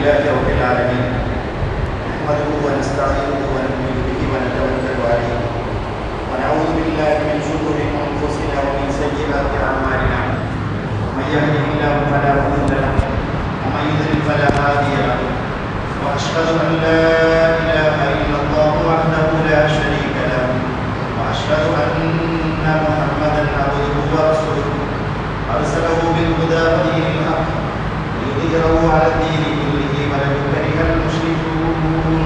لله رب العالمين نحمده ونستعينه ونؤمن به ونتوكل عليه ونعوذ بالله من شرور انفسنا ومن سيئات اعمالنا من يهده الله فلا مضل له ومن يضلل فلا هادي له واشهد ان لا اله الا الله وحده لا شريك له واشهد ان محمدا عبده ورسوله ارسله بالهدى ودين الحق ليظهره على الدين كله ولو كره المشركون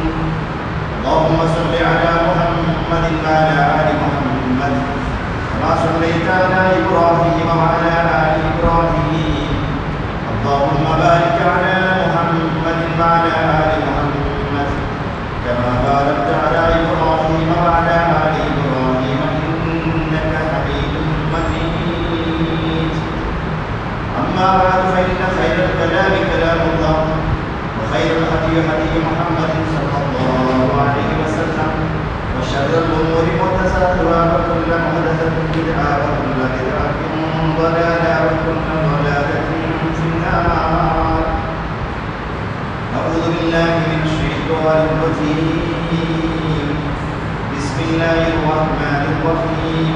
اللهم صل على محمد وعلى ال محمد كما صليت على ابراهيم وعلى ال ابراهيم اللهم بارك على محمد وعلى ال محمد كما باركت على ابراهيم وعلى ال ابراهيم انك حميد مجيد اما بعد فان خير الكلام كلام الله وخير الهدي هدي محمد صلى الله عليه وسلم وشر الامور محدثاتها وكل محدثه بدعه وكل بدعه ضلاله وكل ضلاله في النار. اعوذ بالله من الشيطان الرجيم. بسم الله الرحمن الرحيم.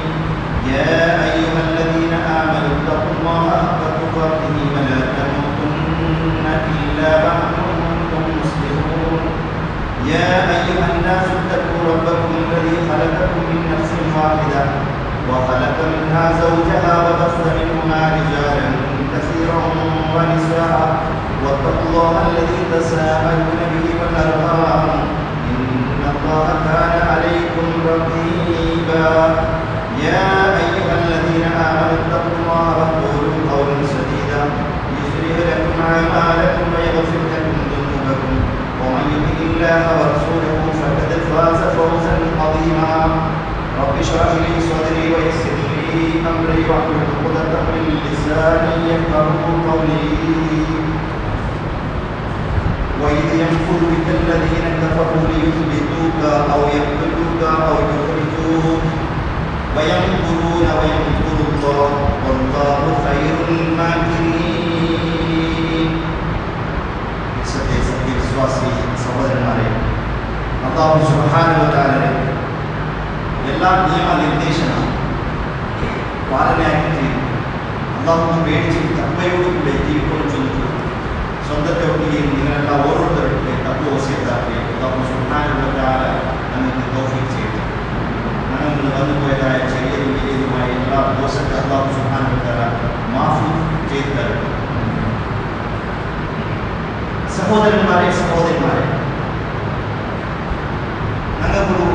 يا ايها الذين امنوا اتقوا الله حق تقاته ولا تموتن الا وانتم مسلمون. يا ايها الناس اتقوا ربكم الذي خلقكم من نفس واحده وخلق منها زوجها وبث منهما رجالا كثيرا ونساء واتقوا الله الذي تساءلون به والارحام ان الله كان عليكم رقيبا. يا ايها الذين امنوا اتقوا الله وقولوا قولا سديدا يصلح لكم اعمالكم ويغفر لكم ذنوبكم ومن يطع الله ورسوله فقد فاز فوزا عظيما. رب اشرح لي صدري ويسر لي امري واحلل عقدة من لساني يفقهوا قولي. وإذ يمكر بك الذين كفروا ليثبتوك أو يقتلوك أو يخرجوك ويمكرون ويمكر الله والله خير الماكرين. സത്യവിശ്വാസി സഹോദരന്മാരെ, അല്ലാഹു സുബ്ഹാനഹു വ തആല എല്ലാ നിയമനിർദ്ദേശങ്ങളും പാലനയാക്കി അല്ലാഹുവിനെ പേടിച്ച് തഖ്വയോടുകൂടി ജീവിക്കണം ചൊല്ലുന്നു. സ്വന്തത്തെ ഒട്ടിയും നിങ്ങളെല്ലാം ഓരോരുത്തരുടെ തഖ്വ വസിയത്താക്കി അല്ലാഹു സുബ്ഹാനഹു വ തആല നമുക്ക് തൗഫീഖ് ചെയ്തു. നമ്മൾ വന്നുപോയതായ ചെറിയതും വലിയതുമായ എല്ലാ ദോഷത്തെ അല്ലാഹു സുബ്ഹാനഹു വ തആല മാഫി ചെയ്തു തരും. സഹോദരന്മാരെ, ഞങ്ങൾക്കൊരു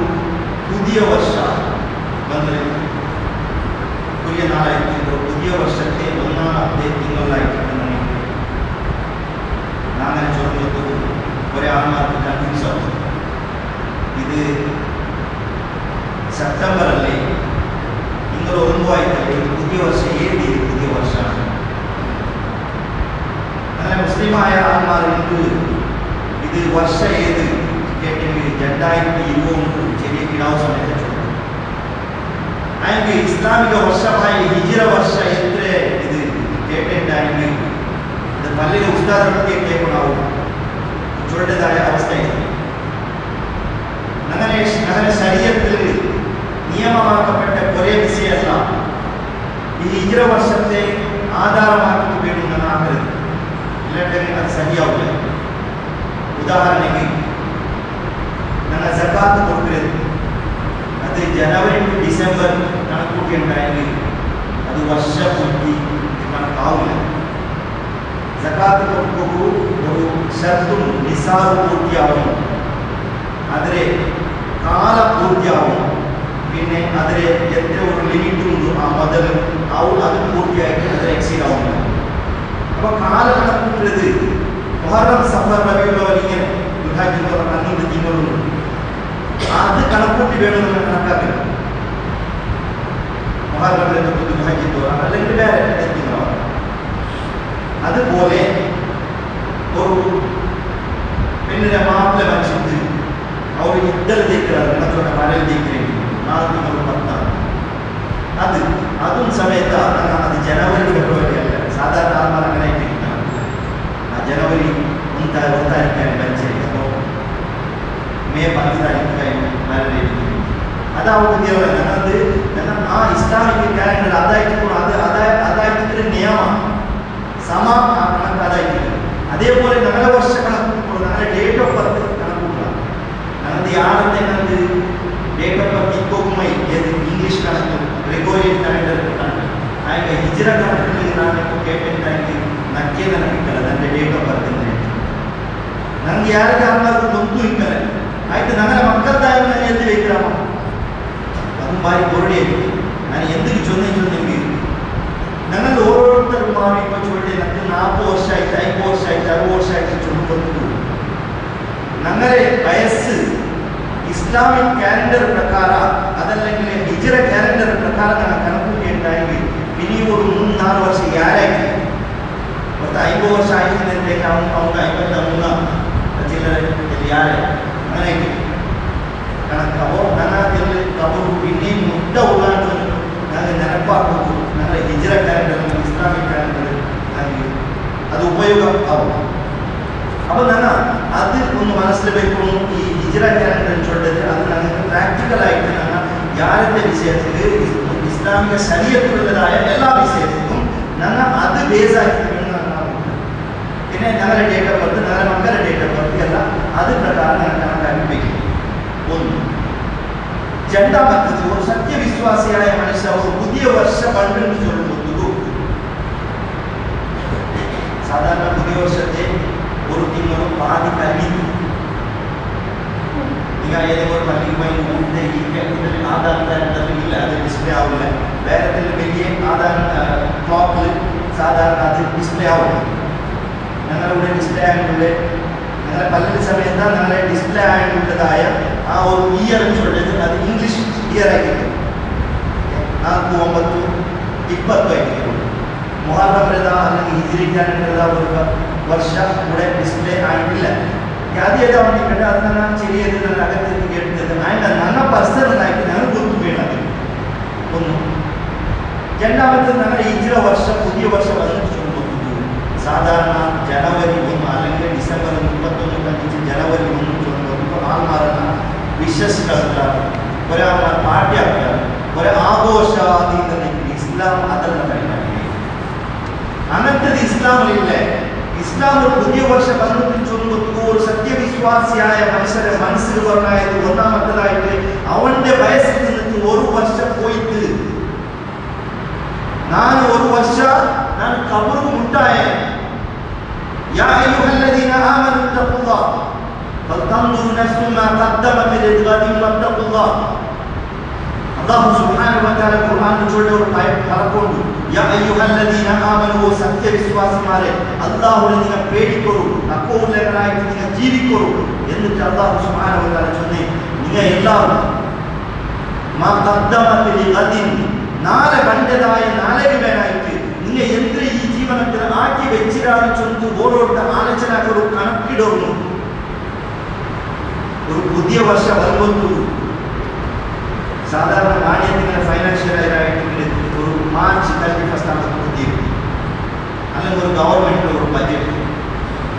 പുതിയ വർഷ വന്നിരുന്നു. പുതിയ നാളായിട്ട് പുതിയ വർഷത്തെ ഒന്നാമത്തെ തിങ്കളായിട്ട് അങ്ങനെ ചൊല്ലുന്നത് ഒരേ ആൾമാർക്ക് കൺഫ്യൂസ് ആവും. ഇത് സെപ്റ്റംബർ അല്ലേ, നിങ്ങൾ ഒന്നുമായിട്ടല്ലേ പുതിയ വർഷം ഏത് പുതിയ വർഷമാണ്? അങ്ങനെ മുസ്ലിമായ ആൾമാർ ഇത് വർഷം ഏത് കേട്ടെങ്കിൽ 2020 ചെറിയ കിടാവ് സമയത്ത് ചൊല്ലും. അതിന് ഇസ്ലാമിക വർഷമായ ഹിജ്റ വർഷം എത്ര ഇത് കേട്ടിട്ടുണ്ടെങ്കിൽ ഇത് പള്ളിയിലെ ഉസ്താദൊക്കെ കേൾക്കണാവും ചൊല്ലേണ്ടതായ അവസ്ഥയായിരിക്കും. അങ്ങനെ ശരീരത്തിൽ നിയമമാക്കപ്പെട്ട കുറേ വിഷയമല്ല ഈ ഹിജ്റ വർഷത്തെ ആധാരമാക്കി വേണമെന്നാക്കരുത്, ഇല്ലെങ്കിൽ അത് ശരിയാവില്ല. ഉദാഹരണത്തിന് ഞങ്ങൾ സക്കാത്ത് കൊടുക്കരുത്, അത് ജനുവരി ടു ഡിസംബർ കണക്കൂട്ടിയുണ്ടായെങ്കിൽ അത് വർഷപൂർത്തി കണക്കാവില്ല. സക്കാത്ത് കൊടുക്കുമ്പോൾ ഒരു ഷർത്തും നിസാബും പൂർത്തിയാവും, അതിലെ കാലം പൂർത്തിയാവും, പിന്നെ അതിലെ എത്ര ഒരു ലിമിറ്റും ആ മുതൽ അത് പൂർത്തിയായിട്ട് അതിൽ എക്സീഡ് ആവുന്നു. അപ്പോൾ കാലം കണക്കൂട്ടുന്നത് മുഹറം സഫർ റബീഉൽ അവ്വൽ ഇങ്ങനെ അന്നൊരു ദിനങ്ങളുണ്ട്, അത് കണക്കൂട്ടി വേണമെന്ന് കണക്കാക്കണം. മുഹറം അല്ലെങ്കിൽ വേറെ ദിനങ്ങളാണ്. അതുപോലെ ഒരു പെണ്ണിനെ മാപ്പിള മനുഷ്യത്ത് അവർ ഇద్దరు దగ్గర ചോട്ട മലയിൽ దిక్కురండి 410 അതും സമയത്താണ്. അത് ജനുവരി ഫെബ്രുവരി അല്ല, സാധാരണ ആൾമാർ അങ്ങനെ ആയിട്ട് ജനുവരി 1 താരീഖ് ಅದಾವುದಿಲ್ಲ ನನ್ನದು ನನ್ನ ಆ ಇಸ್ಲಾಮಿಕ್ ಕ್ಯಾಲೆಂಡರ್ ಅದಾಯ್ತು ಕೂಡ ಅದಾಯ್ತು ನಿಯಮ ಸಮ ಆ ಕಣಕ್ಕೆ ಅದಾಯ್ತು അതേപോലെ ഞങ്ങളെ വർഷ കണക്ക് ഞങ്ങളുടെ ഡേറ്റ് ഓഫ് ബർത്ത് കണക്കൂട്ടുക ഞങ്ങളുടെ യാറത്തെ കണക്ക് ഡേറ്റ് ഓഫ് ബർത്ത് ഇപ്പോക്കുമായി ഏത് ഇംഗ്ലീഷ് കണക്ക് ഗ്രെഗോറിയൻ കാലണ്ടർ കണക്ക് ആയ ഹിജ്റ കണക്കിൽ ഞാൻ കേട്ടിട്ടുണ്ടെങ്കിൽ നക്കിയ കണക്കിട്ടല്ല എൻ്റെ ഡേറ്റ് ഓഫ് ബർത്ത് ನನಗೆ ಯಾರ ಕಾರಣಕ್ಕೂ ಗೊತ್ತೂ ಇಕ್ಕಲ್ಲ ಆಯ್ತು ನನ್ನ ಮಕ್ಕಳದಾಯ ನಾನು ಎದ್ದು ವೇಕ್ರಾಮ ಅದು ಬಾರಿ ಬೋರ್ಡೆ ನಾನು ಎಂದಿಗೆ ಚೊಂದೆಂಗೆ ഞങ്ങൾ ഓരോരുത്തരും ഇപ്പോൾ ചൊല്ലി നമുക്ക് 40 വർഷമായിട്ട് 50 വർഷമായിട്ട് 60 വർഷമായിട്ട് ചൊല്ലുന്നു ഞങ്ങളുടെ വയസ്സ് ഇസ്ലാമിക് ക്യാലണ്ടർ പ്രകാരം അതല്ലെങ്കിൽ ഹിജ്റ ക്യാലണ്ടർ പ്രകാരം ഞങ്ങൾ കണക്കൂട്ടിയിട്ടുണ്ടെങ്കിൽ ഇനി ഒരു 3-4 വർഷം ಯಾರಾಯ್ತು ಮತ್ತು 50 ವರ್ಷ ಆಯ್ತು ಅಂತ ಅವ್ನು 53 ചില്ലറ ಯಾರೇ അങ്ങനെ കണക്കാവോ ഞങ്ങൾക്ക് കബൂർ പിന്നെയും മുട്ട ഉള്ളാണ്ട് ഞങ്ങൾ ನೆನಪಾಕೋದು ನನ್ನ ಹಿಜ್ರ ಕ್ಯಾಲೆಂಡರ್ ಇಸ್ಲಾಮಿಕ್ ಕ್ಯಾಲೆಂಡರ್ ನನಗೆ ಅದು ಉಪಯೋಗ ಆಗುವುದು അപ്പോൾ ನಾನು ಅದು ಒಂದು മനസ്സിലേക്ക് ഈ ഹിജ്റ ക്യാലണ്ടർ ചൊല്ലുന്നത് അത് നമുക്ക് പ്രാക്ടിക്കൽ ആയിട്ട് ഞാൻ യാരുടെ വിഷയത്തിൽ ഇസ്ലാമിക ശരീഅത്തുള്ളതായ എല്ലാ വിഷയത്തിലും ഞാൻ അത് ബേസ് ആക്കി പിന്നെ ഞങ്ങളുടെ ഡേറ്റ് ഓഫ് ബർത്ത് ഞങ്ങളുടെ മക്കളുടെ ഡേറ്റ് ഓഫ് ബർത്ത് എല്ലാം അത് പ്രകാരം ഞാൻ കണക്കാക്കി വയ്ക്കും ഒന്ന് രണ്ടാമത്തത് ഒരു സത്യവിശ്വാസിയായ മനുഷ്യ ഒരു പുതിയ വർഷ പണ്ടെന്ന് ചൊല്ലുന്നു സാധാരണ പുതിയ വർഷത്തെ ഒരു തിങ്കൾ പാതി കഴിഞ്ഞു നിങ്ങൾ ഏതെങ്കിലും പള്ളിക്ക് ആധാരത്തിൽ അത് ഡിസ്പ്ലേ ആവില്ല വേറെ വലിയ ആധാര ക്ലോക്കിൽ സാധാരണ അത് ഡിസ്പ്ലേ ആവില്ല ഞങ്ങളിവിടെ ഡിസ്പ്ലേ ആയിട്ടുള്ള ഞങ്ങളുടെ പല്ലിൻ്റെ സമയത്താണ് ഞങ്ങളെ ഡിസ്പ്ലേ ആയിട്ടുള്ളതായ ആ ഒരു ഇയർ ചൊല്ലുന്നത് അത് ഇംഗ്ലീഷ് ഇയർ ആയിരിക്കും 4, 9, 20 ആയിരിക്കും മുഹറം അല്ലെങ്കിൽ ഹിജ്രി ക്യാലണ്ടർ ഒരു വർഷ ഇവിടെ ഡിസ്പ്ലേ ആയിട്ടില്ല അത് ഏതാ വേണ്ടിയിട്ട് അത് ഞാൻ ചെറിയത് ഞങ്ങൾ അകത്തേക്ക് എടുത്തത് അതിൻ്റെ നല്ല പേഴ്സണലായിട്ട് ഞങ്ങൾ ഗുർത്ത് വീണത് ഒന്ന് രണ്ടാമത്തെ ഞങ്ങളുടെ ഹിജ്റ വർഷം പുതിയ വർഷം വന്നിട്ട് സാധാരണ ജനുവരി 1 അല്ലെങ്കിൽ ഡിസംബർ 31 ജനുവരി 1 ചൊല്ലുമ്പോൾ ആൾമാരെന്ന വിശ്വസിക്കാറുണ്ടാകും ഒരാൾമാർ പാഠ്യാക്കാറ് ഒരു ആഘോഷാതീതത്തിൽ ഇസ്ലാം അതല്ല പരിപാടി അങ്ങനത്തത് ഇസ്ലാമിലില്ല ഇസ്ലാം ഒരു പുതിയ വർഷം വന്നിട്ട് ചൊല്ലുമ്പോൾ ഒരു സത്യവിശ്വാസിയായ മനുഷ്യരെ മനസ്സിൽ പറഞ്ഞായത് ഒന്നാമത്തതായിട്ട് അവന്റെ വയസ്സിൽ നിന്നിട്ട് ഒരു വർഷം പോയിട്ട് ഞാൻ ഒരു വർഷം ഞാൻ കബറും മുട്ടായ يا أيها الذين آمنوا اتقوا الله فلتنظر نفس ما قدمت لغد واتقوا الله الله سبحانه وتعالى قرآن ചൊല്ലിയ ഒരു പറക്കുന്നു يا أيها الذين آمنوا സത്യവിശ്വാസിമാരെ അല്ലാഹുവിനെ നിങ്ങൾ പേടിക്കൂ തഖ്വയുള്ളവരായിട്ട് നിങ്ങൾ ജീവിക്കൂ എന്നിട്ട് അല്ലാഹു സുബ്ഹാനഹു വ തആല ചൊല്ലി നിങ്ങൾ എല്ലാവരും മാ ഖദ്ദമത് ലിഗദിൻ നാളെ കണ്ടതായ നാളെക്ക് വേണമായിട്ട് നിങ്ങൾ എന്ത് ഈ ജീവനത്തിൽ ആക്കി വെച്ചിട്ടാണ് ചൊല്ല് ഓരോരുടെ ആലോചന ഒരു കണക്കിടുന്നു ഒരു പുതിയ വർഷം വരുമ്പോൾ സാധാരണ നാണയത്തിൻ്റെ ഫൈനാൻഷ്യലായിട്ട് ഒരു മാർച്ച് 31 പുതിയത് അല്ലെങ്കിൽ ഒരു ഗവൺമെൻറ് ഒരു ബഡ്ജറ്റ്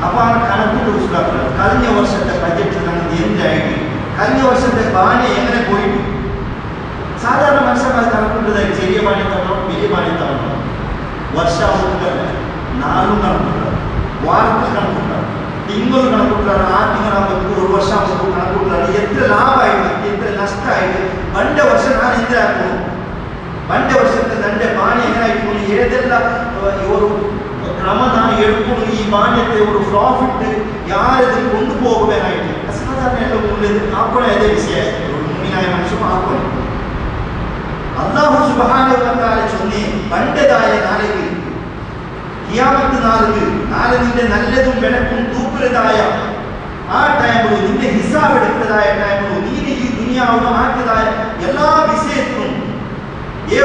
അപ്പോൾ ആ കണക്കിട്ട് മനസ്സിലാക്കുന്നത് കഴിഞ്ഞ വർഷത്തെ ബഡ്ജറ്റ് നമുക്ക് എന്തായിട്ട് കഴിഞ്ഞ വർഷത്തെ ബാണി എങ്ങനെ പോയിട്ട് സാധാരണ മനുഷ്യന്മാർ കണക്കിട്ടത് ചെറിയ പാണി തവണോ വലിയ പാണി തവണോ വർഷാവുന്നല്ല നാളും കണക്കൂട്ടാണ് വാരത്തിൽ കണക്കൂട്ടാണ് തിങ്കൾ കണക്കൂട്ടാണ് ആ തിങ്കളാകുമ്പോൾ ഒരു വർഷമാകുമ്പോൾ കണക്കൂട്ടാണ് എത്ര ലാഭമായിട്ട് എത്ര നഷ്ടമായിട്ട് പണ്ട് വർഷം ഞാൻ എന്താക്കുന്നു പണ്ട് വർഷത്തെ തൻ്റെ ബാണി എങ്ങനെയായിപ്പോൾ ഏതെല്ലാം ഒരു ക്രമം ഞാൻ എടുക്കുന്നു ഈ ബാണ്യത്തെ ഒരു പ്രോഫിറ്റ് യാരതിൽ കൊണ്ടുപോകുവാനായിട്ട് സാധാരണ എല്ലാം ഉള്ളത് ആക്കണേ അതേ വിഷയം ഒരു മുന്നിനായ മനുഷ്യൻ ആക്കണം അല്ലാഹു സുബ്ഹാനഹു വ തആല ചൊല്ലി പണ്ടതായ നാളിൽ ഖിയാമത്ത് നാളിൽ നിന്റെ നല്ലതും വെളുപ്പും തൂക്കുന്നതായ ആ ടൈമിൽ നിന്റെ ഹിസാബ് എടുക്കുന്നതായ ടൈമിൽ നീ ഈ ദുനിയാവിൽ ആക്കിയതായ എല്ലാ വിഷയത്തിലും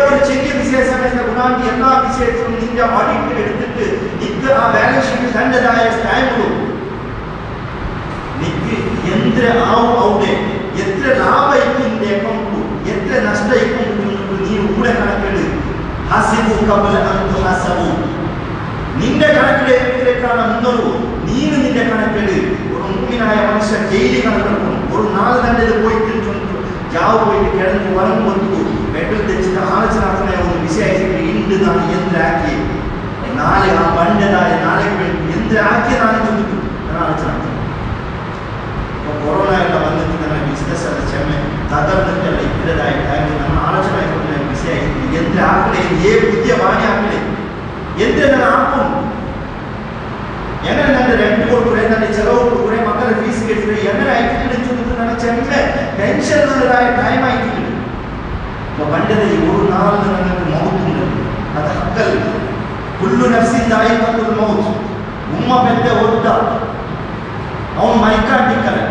ഒരു ചെറിയ വിഷയ സമയത്ത് ഗുണാന്തി എല്ലാ വിഷയത്തിലും നിന്റെ ഓഡിറ്റ് എടുത്തിട്ട് നിക്ക് ആ ബാലൻസ് ഷീറ്റ് കണ്ടതായ ടൈമിലും നിക്ക് എന്ത് അവിടെ എത്ര ലാഭം നിന്റെ അക്കൗണ്ട് എത്ര നഷ്ടം നീ കൂടെ കണക്കെടു ഹസിബു ഖബല അൻ തുഹസബു നിന്റെ കണക്കിലേക്കാണ് മുന്നോട്ട് നീನು നിന്റെ കണക്കെടു ഒരു മുഅ്മിനായ മനുഷ്യൻ ഡെയിലി കണക്കെടുക്കും ഒരു നാല് നല്ലത് പോയിട്ട് ಯಾವ ಹೋಗಿ ಕೆಳಗೆ ಹೊರಗೆ ಬಂದು ಪೆಟ್ರೋಲ್ ತೆಚ್ಚಿದ ಆಲೋಚನೆ ಒಂದು ವಿಷಯ ಆಯ್ತು ಇಂದು ನಾನು ಯಂತ್ರ ಹಾಕಿ ನಾಳೆ ಆ ಬಂಡೆದಾಯ ನಾಳೆ ಯಂತ್ರ ಹಾಕಿ ನಾನು ತಂದು ನಾನು ಆಲೋಚನೆ ಆಗ್ತದೆ. ಕೊರೋನಾ ಎಲ್ಲ ಬಂದಿದ್ದು ನನ್ನ ಬಿಸ್ನೆಸ್ ಎಲ್ಲ ಚೆಮ್ಮೆ ತದರ್ನಕ್ಕೆಲ್ಲ ಇದ್ದದಾಯ ಟೈಮ್ ನಮ್ಮ ಆಲೋಚನೆ ಆಯ್ತು ನನ್ನ ವಿಷಯ ಆಯ್ತು ಯಂತ್ರ ಹಾಕಲೇ ಏ ಬುದ್ಧಿಯ ಬಾಣಿ ಹಾಕಲೇ ಯಂತ್ರ ನಾನು ಹಾಕೊಂಡು എങ്ങനെ എൻ്റെ റെന്റ് കൊടുക്കുക എൻ്റെ ചെലവ് കൊടുക്കുക മക്കളുടെ ഫീസ് കെട്ടുക എങ്ങനെ ആയിട്ടില്ല ನನ್ನ ಚೆಮ್ಮೆ ಟೆನ್ಷನ್ಗಳಾയ ಟೈಮ್ ಆಯ್ತಿಲ್ಲ. ಬಂಡದ ಈ ಮೂರು ನಾಲ್ಕು ನನಗೆ ಮೌತ್ ಅದು ಹಕ್ಕಲ್ಲ. ಕುಲ್ಲು ನಫ್ಸಿ ದಾಯಿಕತ್ತುಲ್ ಮೌತ್ ಉಮ್ಮ ಬೆದ್ದೆ ಒದ್ದ ಅವನು ಮೈಕಾಟಿಕ್ಕಲ್ಲ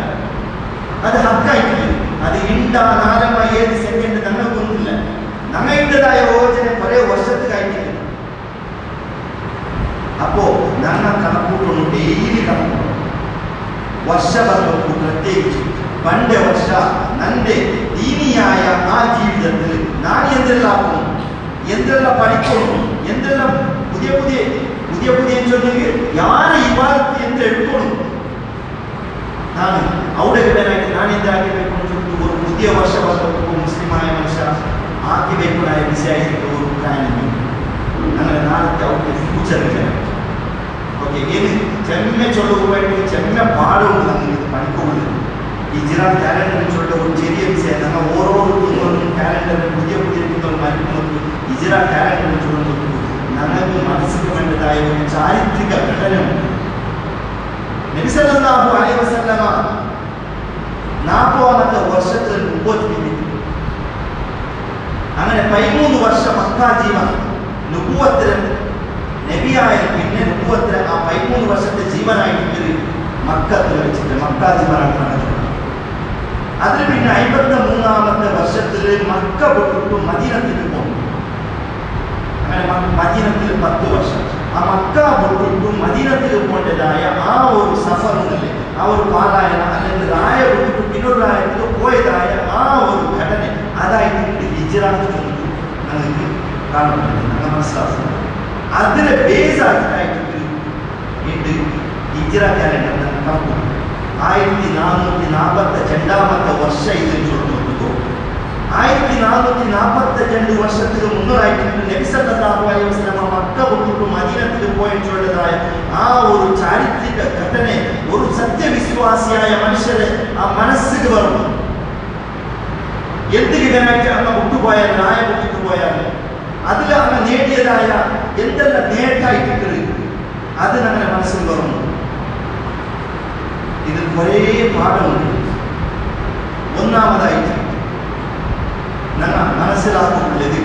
ಅದು ಹಕ್ಕ ಆಯ್ತಿಲ್ಲ. ಅದು ಇಂಡ ನಾರಮ್ಮ 7 ಸೆಕೆಂಡ್ ನನಗೆ ಗೊತ್ತಿಲ್ಲ. ನನ್ನ ಇಂಡದಾಯ ಯೋಜನೆ ಬರೇ ವರ್ಷಕ್ಕೆ ಆಯ್ತಿಲ್ಲ. അപ്പോ ഞങ്ങൾ കണക്കൂട്ടുന്നു ഡെയിലി കണക്കൂട്ടും വർഷ ബന്ധപ്പെട്ടു പ്രത്യേകിച്ച് പണ്ട് വർഷ നന്റെ ദീനിയായ ആ ജീവിതത്തിൽ ഞാൻ എന്തെല്ലാം എന്തെല്ലാം പഠിക്കണം എന്തെല്ലാം പുതിയ പുതിയ പുതിയ പുതിയ ചൊല്ലെങ്കിൽ യാരെ ഇബാദത്ത് എന്ന് എടുക്കണം ನಾನು അവിടെ ഇടാനായിട്ട് ഞാൻ എന്താക്കിಬೇಕು ಅಂತ ഒരു പുതിയ വർഷ ബന്ധപ്പെട്ടു മുസ്ലിമായ മനുഷ്യ ആക്കിവെക്കാനായ വിഷയമായിട്ട് ഒരു പ്ലാനിങ് അങ്ങനെ നാളത്തെ അവരുടെ ഫ്യൂച്ചറിൽ ഓക്കെ ಏನು ചെമ്മ ചൊല്ലുവായിട്ട് ചെമ്മ പാടുണ്ട് നമുക്ക് ഇത് പഠിക്കുന്നത് ഹിജ്റ കാലണ്ടർ ചൊല്ല ഒരു ചെറിയ വിഷയം നമ്മൾ ഓരോ കാലണ്ടറിൽ പുതിയ പുതിയ കുട്ടികൾ പഠിക്കുന്നത് ഹിജ്റ കാലണ്ടർ ചൊല്ലുന്നത് നമുക്ക് മനസ്സിൽ വേണ്ടതായ ഒരു ചാരിത്രിക ഘടനയുണ്ട്. നബി സല്ലല്ലാഹു അലൈഹി വസല്ലമ 40ാമത്തെ വർഷത്തിൽ നുബുവത്ത് അങ്ങനെ 13 വർഷം മക്ക ജീവൻ നുബുവത്തിൽ നബിയായ പിന്നെ നുബുവത്തിൽ ആ 13 വർഷത്തെ ജീവനായിട്ട് മക്കത്തിൽ വെച്ചിട്ട് മക്ക ജീവനായിട്ട് നടക്കുന്നത്. അതിൽ പിന്നെ 53ാമത്തെ വർഷത്തിൽ മക്ക വിട്ടിട്ട് മദീനത്തിൽ പോകും. അങ്ങനെ മദീനത്തിൽ 10 വർഷം ആ മക്ക വിട്ടിട്ട് മദീനത്തിൽ പോകേണ്ടതായ ആ ഒരു സഫറുണ്ടല്ലേ ആ ഒരു പാലായന അല്ലെങ്കിൽ റായ വിട്ടിട്ട് പിന്നൊരു റായത്തിൽ പോയതായ ആ ഒരു ഘടന അതായിട്ട് ഹിജ്റാത്ത് ചൊല്ലുന്നു നമുക്ക് കാണാൻ പറ്റും നമ്മൾ മനസ്സിലാക്കുന്നത്. അതിനെ ബേസ് ആക്കിയിട്ട് ഇത് ഹിജ്റ കാലണ്ടർ കണക്കും 1442ാമത്തെ വർഷം ഇതിൽ ചൊല്ലുന്നു. 1442 വർഷത്തിന് മുന്നോട്ടായിട്ട് നബി സല്ലല്ലാഹു അലൈഹി വസല്ലം മക്ക വിട്ടിട്ട് മദീനത്തിൽ പോയിട്ടുള്ളതായ ആ ഒരു ചാരിത്രിക ഘടന ഒരു സത്യവിശ്വാസിയായ മനുഷ്യരെ ആ മനസ്സിൽ വരും. എന്തിനായിട്ട് അങ്ങ് വിട്ടുപോയാൽ നായ വിട്ടിട്ട് പോയാൽ അതിൽ അങ്ങ് നേടിയതായ എന്തെല്ലാം നേട്ടായിട്ട് അത് നമ്മുടെ മനസ്സിൽ വരും. ഇതിൽ കുറേ പാഠമുണ്ട്. ഒന്നാമതായിട്ട് ഞങ്ങൾ മനസ്സിലാക്കുന്നുള്ളത്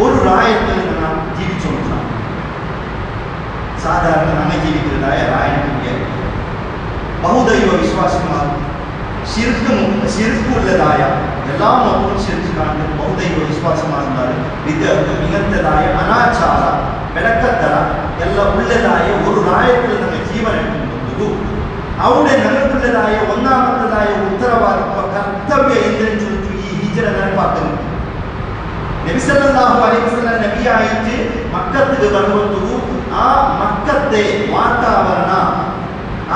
ഒരു റായത്തിൽ നമ്മൾ ജീവിച്ചുകൊണ്ടിരിക്കണം. സാധാരണ നമ്മൾ ജീവിക്കുന്നതായ റായത്തിന്റെ ബഹുദൈവ വിശ്വാസന്മാർ ശിർക്കുള്ളതായ എല്ലാ മക്കളും ശിർക്ക് കാണുന്ന ബഹുദൈവ വിശ്വാസമാകുന്നത് വിദ്യാർത്ഥി ഇങ്ങനത്തേതായ അനാചാര ಬೆಳಕತ್ತರ ಎಲ್ಲ ಉಳ್ಳದಾಯ ഒരു റായത്തിൽ നമ്മൾ ജീവനെടുക്കുന്നത് അവിടെ ഞങ്ങൾക്കുള്ളതായ ഒന്നാമത്തേതായ ഉത്തരവാദിത്വ കർത്തവ്യ എന്തെന്ന് ചോദിച്ചു ഈ ഹിജ്റ നടപ്പാക്കുന്നു. നബി സല്ലല്ലാഹു അലൈഹി വസല്ലം നബിയായിട്ട് മക്കത്തിൽ വരുമ്പോൾ ആ മക്കത്തെ വാതാവരണ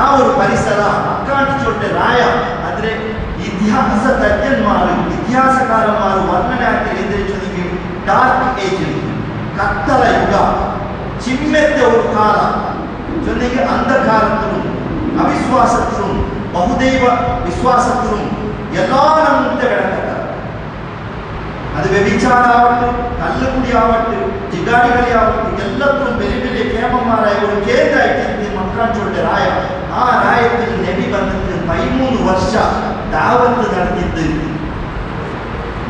ആ ഒരു പരിസര അക്കാണിച്ചോട്ടെ റായ അതിലെ ഇതിഹാസ തജ്ഞന്മാർ ഇതിഹാസകാരന്മാർ വർണ്ണനാക്കി എന്തെന്ന് ചോദിക്കും ഡാർക്ക് ഏജ് കത്തറ യുഗ ചിമ്മത്തെ ഒരു കാലം ചൊല്ലിക്ക് അന്ധകാരത്തിലും അവിശ്വാസത്തിലും ബഹുദൈവ വിശ്വാസത്തിലും എല്ലാം കിടക്കട്ടെ. അത് വ്യഭിചാരാവട്ടെ കല്ലുകുടിയാവട്ടെ ജിഗാടികളിയാവട്ടെ എല്ലാത്തിലും വലിയ വലിയ കേമന്മാരായ ഒരു കേന്ദ്രമായിട്ട് മക്കാൻചോട്ടെ റായ ആ റായത്തിൽ നബി വന്നിട്ട് 13 വർഷം ദാവത്ത് നടത്തിയിട്ട്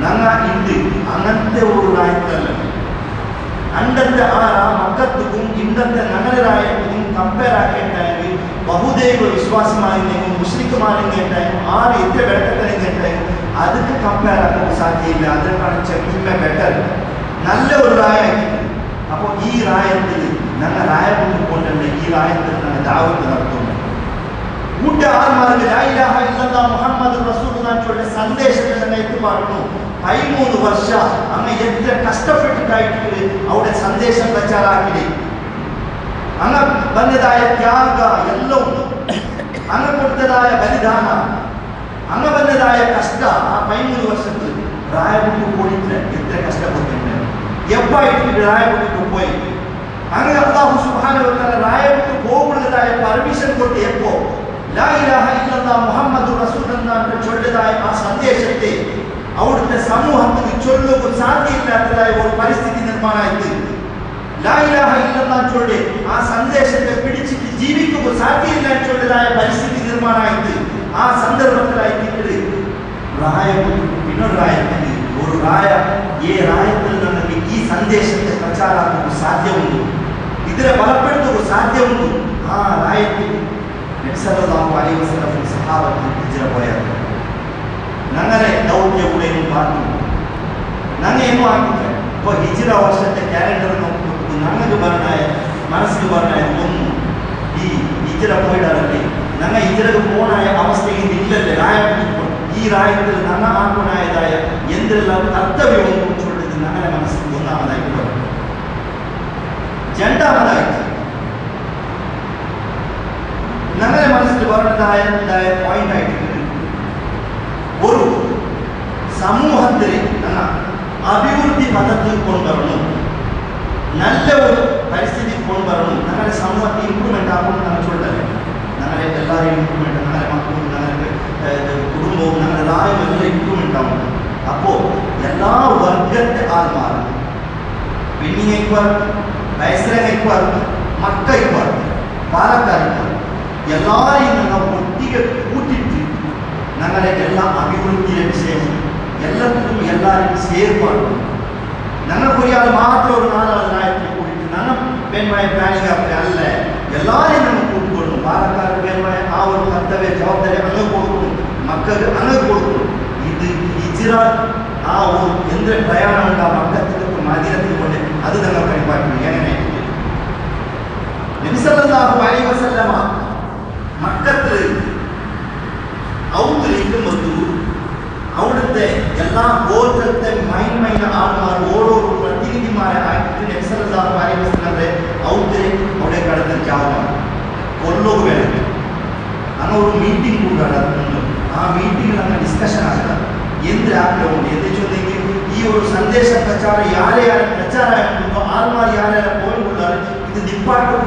ഞങ്ങൾ ഉണ്ട് അങ്ങനത്തെ ഒരു റായത്തല്ല. അണ്ടത്തെ ആ മക്കത്തും ഇന്നത്തെ നഗരരായത്തും കമ്പയർ ആക്കിയിട്ടായെങ്കിൽ ബഹുദൈവ വിശ്വാസമായിരുന്നെങ്കിൽ മുസ്ലിക്കുമാരെങ്കിലും ആര് എത്ര കിടക്കട്ടെങ്കിലും അതൊക്കെ കമ്പയർ ആക്കാൻ സാധ്യമില്ല. അതിനാണ് ചെമ്മ ബെറ്റർ നല്ല ഒരു റായായിട്ട്. അപ്പോൾ ഈ റായത്തിൽ ഞങ്ങൾ റായ കൊണ്ടുപോകേണ്ട ഈ റായത്തിൽ ഞങ്ങൾ ദാവത്ത് നടത്തുന്നു. കൂട്ടുകാരന്മാർക്ക് ലാ ഇലാഹ ഇല്ലല്ലാഹ് മുഹമ്മദ് റസൂലുള്ളാഹിയുടെ സന്ദേശത്തെ തന്നെ എത്തിപ്പാടുന്നു. 13 വർഷം അങ്ങ് എത്ര കഷ്ടപ്പെട്ടിട്ടായിട്ട് അവിടെ സന്ദേശം പ്രചാരാക്കില്ലേ. അങ്ങ് വന്നതായ ത്യാഗ എല്ലാം അങ്ങ് കൊടുത്തതായ ബലിദാന അങ്ങ് വന്നതായ കഷ്ട ആ 13 വർഷത്തിൽ പ്രായപ്പെട്ടു പോയിട്ടില്ല. എത്ര കഷ്ടപ്പെട്ടിട്ടുണ്ട്, എപ്പായിട്ട് പ്രായപ്പെട്ടിട്ട് പോയി. അങ്ങനെ അല്ലാഹു സുബ്ഹാനഹു വ തആല പ്രായപ്പെട്ടു പോകുന്നതായ പെർമിഷൻ കൊടുത്ത് എപ്പോ ലാ ഇലാഹ ഇല്ലല്ലാഹ് മുഹമ്മദുർ റസൂലുള്ളാഹ് എന്ന് ചൊല്ലുന്നതായ ആ സന്ദേശത്തെ അവിടുത്തെ സമൂഹത്തിന് ചൊല്ലുക സാധ്യമില്ലാത്തതായ ഒരു പരിസ്ഥിതി നിർമ്മാണമായിട്ട് ലാ ഇലാഹ ഇല്ലല്ലാഹ് ചൊല്ലി ആ സന്ദേശത്തെ പിടിച്ചിട്ട് ജീവിക്കുക സാധ്യമില്ല ചൊല്ലുന്നതായ പരിസ്ഥിതി നിർമ്മാണമായിട്ട് ആ സന്ദർഭത്തിലായിട്ട് പ്രായപ്പെട്ടു പിന്നൊരു പ്രായത്തിന് ഒരു പ്രായ ഈ പ്രായത്തിൽ നമുക്ക് ഈ സന്ദേശത്തെ പ്രചാരാക്കുക സാധ്യമുണ്ട്, ഇതിനെ ബലപ്പെടുത്തുക സാധ്യമുണ്ട്. ആ പ്രായത്തിൽ നബി സല്ലല്ലാഹു അലൈഹി വസല്ലം സഹാബത്ത് ഹിജ്റ പോയത് ഞങ്ങളെ ദൗത്യവുടെയും പറഞ്ഞു ഞങ്ങൾ ആക്കില്ല. ഇപ്പോൾ ഹിജ്റ വർഷത്തെ ക്യാലണ്ടർ നോക്കുമ്പോൾ ഞങ്ങൾക്ക് പറഞ്ഞായ മനസ്സിൽ പറഞ്ഞായ ഒന്നും ഈ ഹിജ്റ പോയിടാറല്ലേ, ഞങ്ങൾ ഹിജ്റക്ക് പോണായ അവസ്ഥയിൽ ഇല്ലല്ലേ രായപ്പെട്ടു. ഈ രായത്തിൽ ഞങ്ങൾ ആക്കുനായതായ എന്തെല്ലാം കർത്തവ്യവും ചൊല്ലുന്നത് ഞങ്ങളുടെ മനസ്സിൽ ഒന്നാമതായിട്ട് പറഞ്ഞു. രണ്ടാമതായിട്ട് ഞങ്ങളുടെ മനസ്സിൽ പറഞ്ഞതായ പോയിന്റ് ആയിട്ട് ഒരു സമൂഹത്തിലെ അഭിവൃദ്ധി പദത്തിൽ കൊണ്ടുവരണം, നല്ല ഒരു പരിസ്ഥിതി കൊണ്ടുവരണം. ഞങ്ങളുടെ സമൂഹത്തെ ഇമ്പ്രൂവ്മെന്റ് ആക്കുമെന്ന് ഞങ്ങൾ ചൊല്ലല്ലേ. ഞങ്ങളുടെ എല്ലാവരെയും ഇമ്പ്രൂവ്മെന്റ്, ഞങ്ങളുടെ മക്കളും ഞങ്ങളുടെ കുടുംബവും ഞങ്ങളുടെ എല്ലാവരും എല്ലാം ഇമ്പ്രൂവ്മെന്റ് ആവും. അപ്പോൾ എല്ലാ വർഗത്തെ ആൾമാർ പെണ്ണിങ്ങയ്ക്കുവാർ, വയസ്സരങ്ങയ്ക്കുവാർ, മക്കയ്ക്കുവാർ, പാലക്കാരിക്കുവാർ എല്ലാവരെയും ഞങ്ങൾ ഒട്ടിക കൂട്ടിട്ട് ഞങ്ങളുടെ എല്ലാ അഭിവൃദ്ധിയുടെ വിഷയം എല്ലാത്തിനും എല്ലാവരും ചേർപ്പാണ്. ഞങ്ങൾക്കൊരാൾ മാത്രം ഒരു നാലാൾ നായത്തിൽ കൂടിയിട്ട് ഞങ്ങൾ പേന്മായ പ്ലാനിങ് അല്ല, എല്ലാവരെയും നമ്മൾ കൂട്ടിക്കൊള്ളണം. പാലക്കാട് പേന്മായ ആ ഒരു കർത്തവ്യ ജവാബ്ദാരി അങ്ങ് കൊടുക്കണം, മക്കൾക്ക് അങ്ങ് കൊടുക്കണം. ഇത് ഹിജ്റ ആ ഒരു എന്ത് പ്രയാണമുണ്ട് ആ മക്കത്തിലേക്ക് മദീനത്തിൽ കൊണ്ട് അത് ഞങ്ങൾ കഴിപ്പാക്കണം. എങ്ങനെ നബി സല്ലല്ലാഹു അലൈഹി വസല്ലമ മക്കത്തിൽ ഔത്തിലേക്ക് വന്നു. അവിടുത്തെ എല്ലാ ഗോത്രത്തെ മൈൻ ആൾമാർ ഓരോ പ്രതിനിധിമാരെ ആയിട്ട് നബി സല്ലല്ലാഹു അലൈഹി വസല്ലമയുടെ ഔത്തിലെ അവിടെ കടന്നിരിക്കാവുന്നതാണ്. കൊല്ലവും വേണം അങ്ങനെ ഒരു മീറ്റിംഗ് കൂടെ നടത്തുന്നു. ആ മീറ്റിംഗിൽ അങ്ങനെ ഡിസ്കഷൻ ആക്കുക എന്ത് ആഗ്രഹമുണ്ട് എന്ന് വെച്ചെങ്കിൽ ഈ ഒരു സന്ദേശ പ്രചാരം യാരെയാരെ പ്രചാരമായിട്ടുണ്ടോ ആൾമാർ യാരെയാരെ പോയിട്ടുള്ളത് ഇത് നിപ്പാട്ട്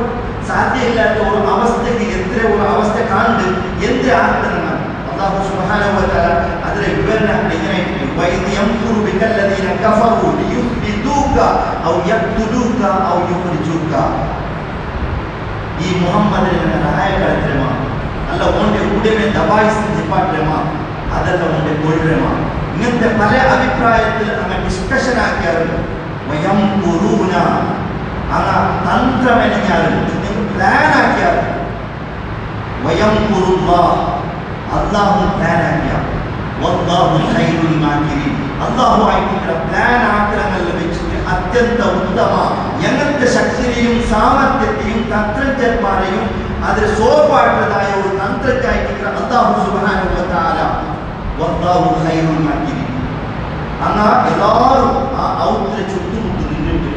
സാധ്യമില്ലാത്ത ഒരു അവസ്ഥയ്ക്ക് എത്ര ഒരു അവസ്ഥ കണ്ട് എന്ത് ആഗ്രഹമാണ് അല്ലാഹു സുബ്ഹാനഹു വ തആല അതിലെ വിവരണം ഇങ്ങനെയായിട്ട് വൈദ് യംകുറു ബികല്ലദീന കഫറു ലിയുസ്ബിതുക ഔ യഖ്തുലൂക ഔ യുഖ്രിജൂക. ഈ മുഹമ്മദിനെ സഹായകരമാ അല്ല ഓന്റെ ഉടനെ ദബായിസ് നിപ്പാട്ടമാ അതല്ല ഓന്റെ കൊള്ളരമാ. ഇങ്ങനത്തെ പല അഭിപ്രായത്തിൽ അങ്ങനെ ഡിസ്കഷൻ ആക്കിയാലും വയംകുറൂന അങ്ങനെ തന്ത്രമെനിഞ്ഞാലും പ്ലാൻ ആക്കിയാലും വയംകുറുല്ലാഹ് അല്ലാഹു പ്ലാൻ ആക്കിയ വല്ലാഹു ഖൈറുൽ മാകിരീൻ അല്ലാഹു ആയിട്ടുള്ള പ്ലാൻ ആഗ്രഹങ്ങളിൽ വെച്ചിട്ട് അത്യന്ത ഉത്തമ എങ്ങനത്തെ ശക്തിയെയും സാമർത്ഥ്യത്തെയും തന്ത്രജ്ഞന്മാരെയും അതിൽ സോപ്പാട്ടതായ ഒരു തന്ത്രജ്ഞായിട്ടുള്ള അല്ലാഹു സുബ്ഹാനഹു വ തആല വല്ലാഹു ഖൈറുൽ മാകിരീൻ. അങ്ങനെ എല്ലാവരും ആ ഔത്തിലെ ചുറ്റുമുട്ട് നിന്നിട്ട്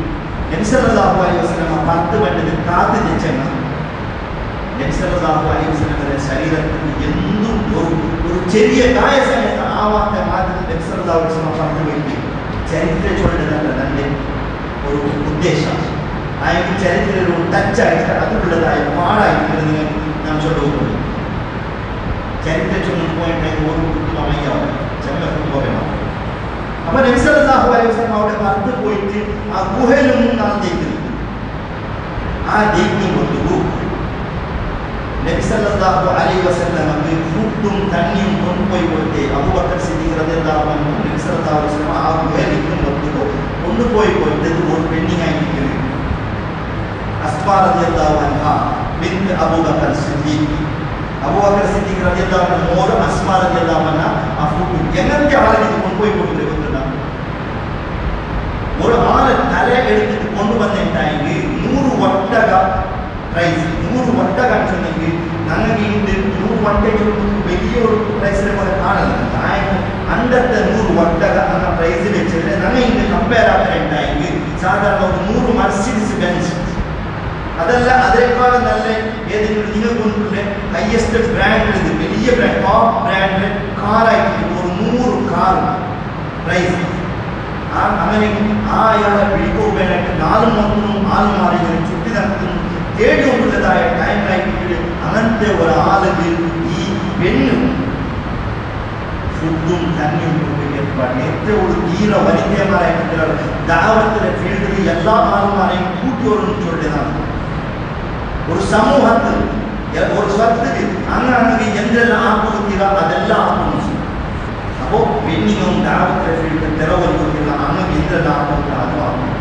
നബി സല്ലല്ലാഹു അലൈഹി വസല്ലം 10 വട്ടത്തിൽ കാത്തു വെച്ചെന്ന നബി സല്ലല്ലാഹു അലൈഹി വസല്ലമയുടെ ശരീരത്തിന് എന്തും ഒരു ചെറിയ കായസമയത്ത് ആവാത്ത മാറ്റത്തിൽ നബി സല്ലല്ലാഹു അലൈഹി വസല്ലം പറഞ്ഞു വേണ്ടി ചരിത്രം ചൊല്ലുന്നതല്ല തൻ്റെ ഒരു ഉദ്ദേശം. അയാൾക്ക് ചരിത്രം ഒരു ടച്ചായിട്ട് അതുള്ളതായ പാടായിട്ട് നാം ചൊല്ലുന്നു. ചരിത്രം ചൊല്ലുന്ന പോയിട്ടുണ്ടെങ്കിൽ ഒരു കുത്തുമയ്യാവും ചെമ്മ കുത്തുപോകണം. അപ്പൊ നബി സല്ലല്ലാഹു അലൈഹി വസല്ലം അവിടെ പുറത്ത് പോയിട്ട് ആ ഗുഹയിൽ മുന്നാണ് ജയിക്കുന്നത്. ആ ജയിക്കുമ്പോൾ നബി സല്ലല്ലാഹു അലൈഹി വസല്ലമക്ക് ഫുഡും തണ്ണിയും കൊണ്ടുപോയി കൊടുത്തേ അബൂബക്കർ സിദ്ദീഖ് റളിയല്ലാഹു അൻഹു നബി സല്ലല്ലാഹു അലൈഹി വസല്ലം ആ ഗുഹയിൽ കൊണ്ടുപോയി കൊടുത്തത് ഒരു പെണ്ണിങ്ങായി നിൽക്കുന്നത്. അസ്മാ റളിയല്ലാഹു അൻഹ ബിൻത് അബൂബക്കർ സിദ്ദീഖ് അബൂബക്കർ സിദ്ദീഖ് റളിയല്ലാഹു അൻഹു മോള് അസ്മാ റളിയല്ലാഹു അൻഹ ആ ഫുഡ് എങ്ങനത്തെ ആളുകൾ കൊണ്ടുപോയി കൊടുക്കുന്നത് ഒരു ആള് തല എടുത്തിട്ട് കൊണ്ടുവന്നിട്ടായെങ്കിൽ 100 ഒട്ടക പ്രൈസ് 100 ഒട്ടക ചെന്നെങ്കിൽ ഞങ്ങൾക്ക് ഇത് 100 ഒട്ടയ്ക്ക് വലിയൊരു പ്രൈസിനെ പോലെ കാണുന്നത് അണ്ടത്തെ 100 ഒട്ടക എന്ന പ്രൈസ് വെച്ചിട്ട് ഞങ്ങൾ ഇന്ന് കമ്പയർ ആക്കാനുണ്ടായെങ്കിൽ സാധാരണ ഒരു 100 മർസിഡീസ് ബെൻസ് അതല്ല അതിനേക്കാളും നല്ല ഏതെങ്കിലും നിങ്ങൾ കൊണ്ടുള്ള ഹയസ്റ്റ് ബ്രാൻഡ് വലിയ ബ്രാൻഡ് ടോപ്പ് ബ്രാൻഡ് കാറായിട്ട് ഒരു 100 കാർ പ്രൈസ് അങ്ങനെ അയാളെ പിടിക്കുവാനായിട്ട് 4 മക്കളും 4 മാറികളും ചുറ്റി നടത്തുന്നു തേടിക്കൊണ്ടുള്ളതായ ടൈമിലായിട്ട് അങ്ങനത്തെ ഒരാൾക്ക് ഈ പെണ്ണും ഫുഡും തന്നെയും ഏർപ്പാട് ഏറ്റവും തീരെ വനിതമാരായിട്ടുള്ള ദാവത്തിലെ ഫീൽഡിൽ എല്ലാ ആളുമാരെയും കൂട്ടിയോടും ചൊല്ലുന്നതാണ് ഒരു സമൂഹത്തിൽ ഒരു സ്വത്തിന് അങ്ങനെ എന്തെല്ലാം ആക്കുന്നില്ല അതെല്ലാം ആക്കുന്നു അപ്പോൾ പെണ്ണിനും ദാവത്തിലെ ഫീൽഡിൽ തെരവൽക്കുന്നില്ല അങ്ങനെ എന്തെല്ലാം ആക്കുന്നില്ല അതും ആക്കുന്നു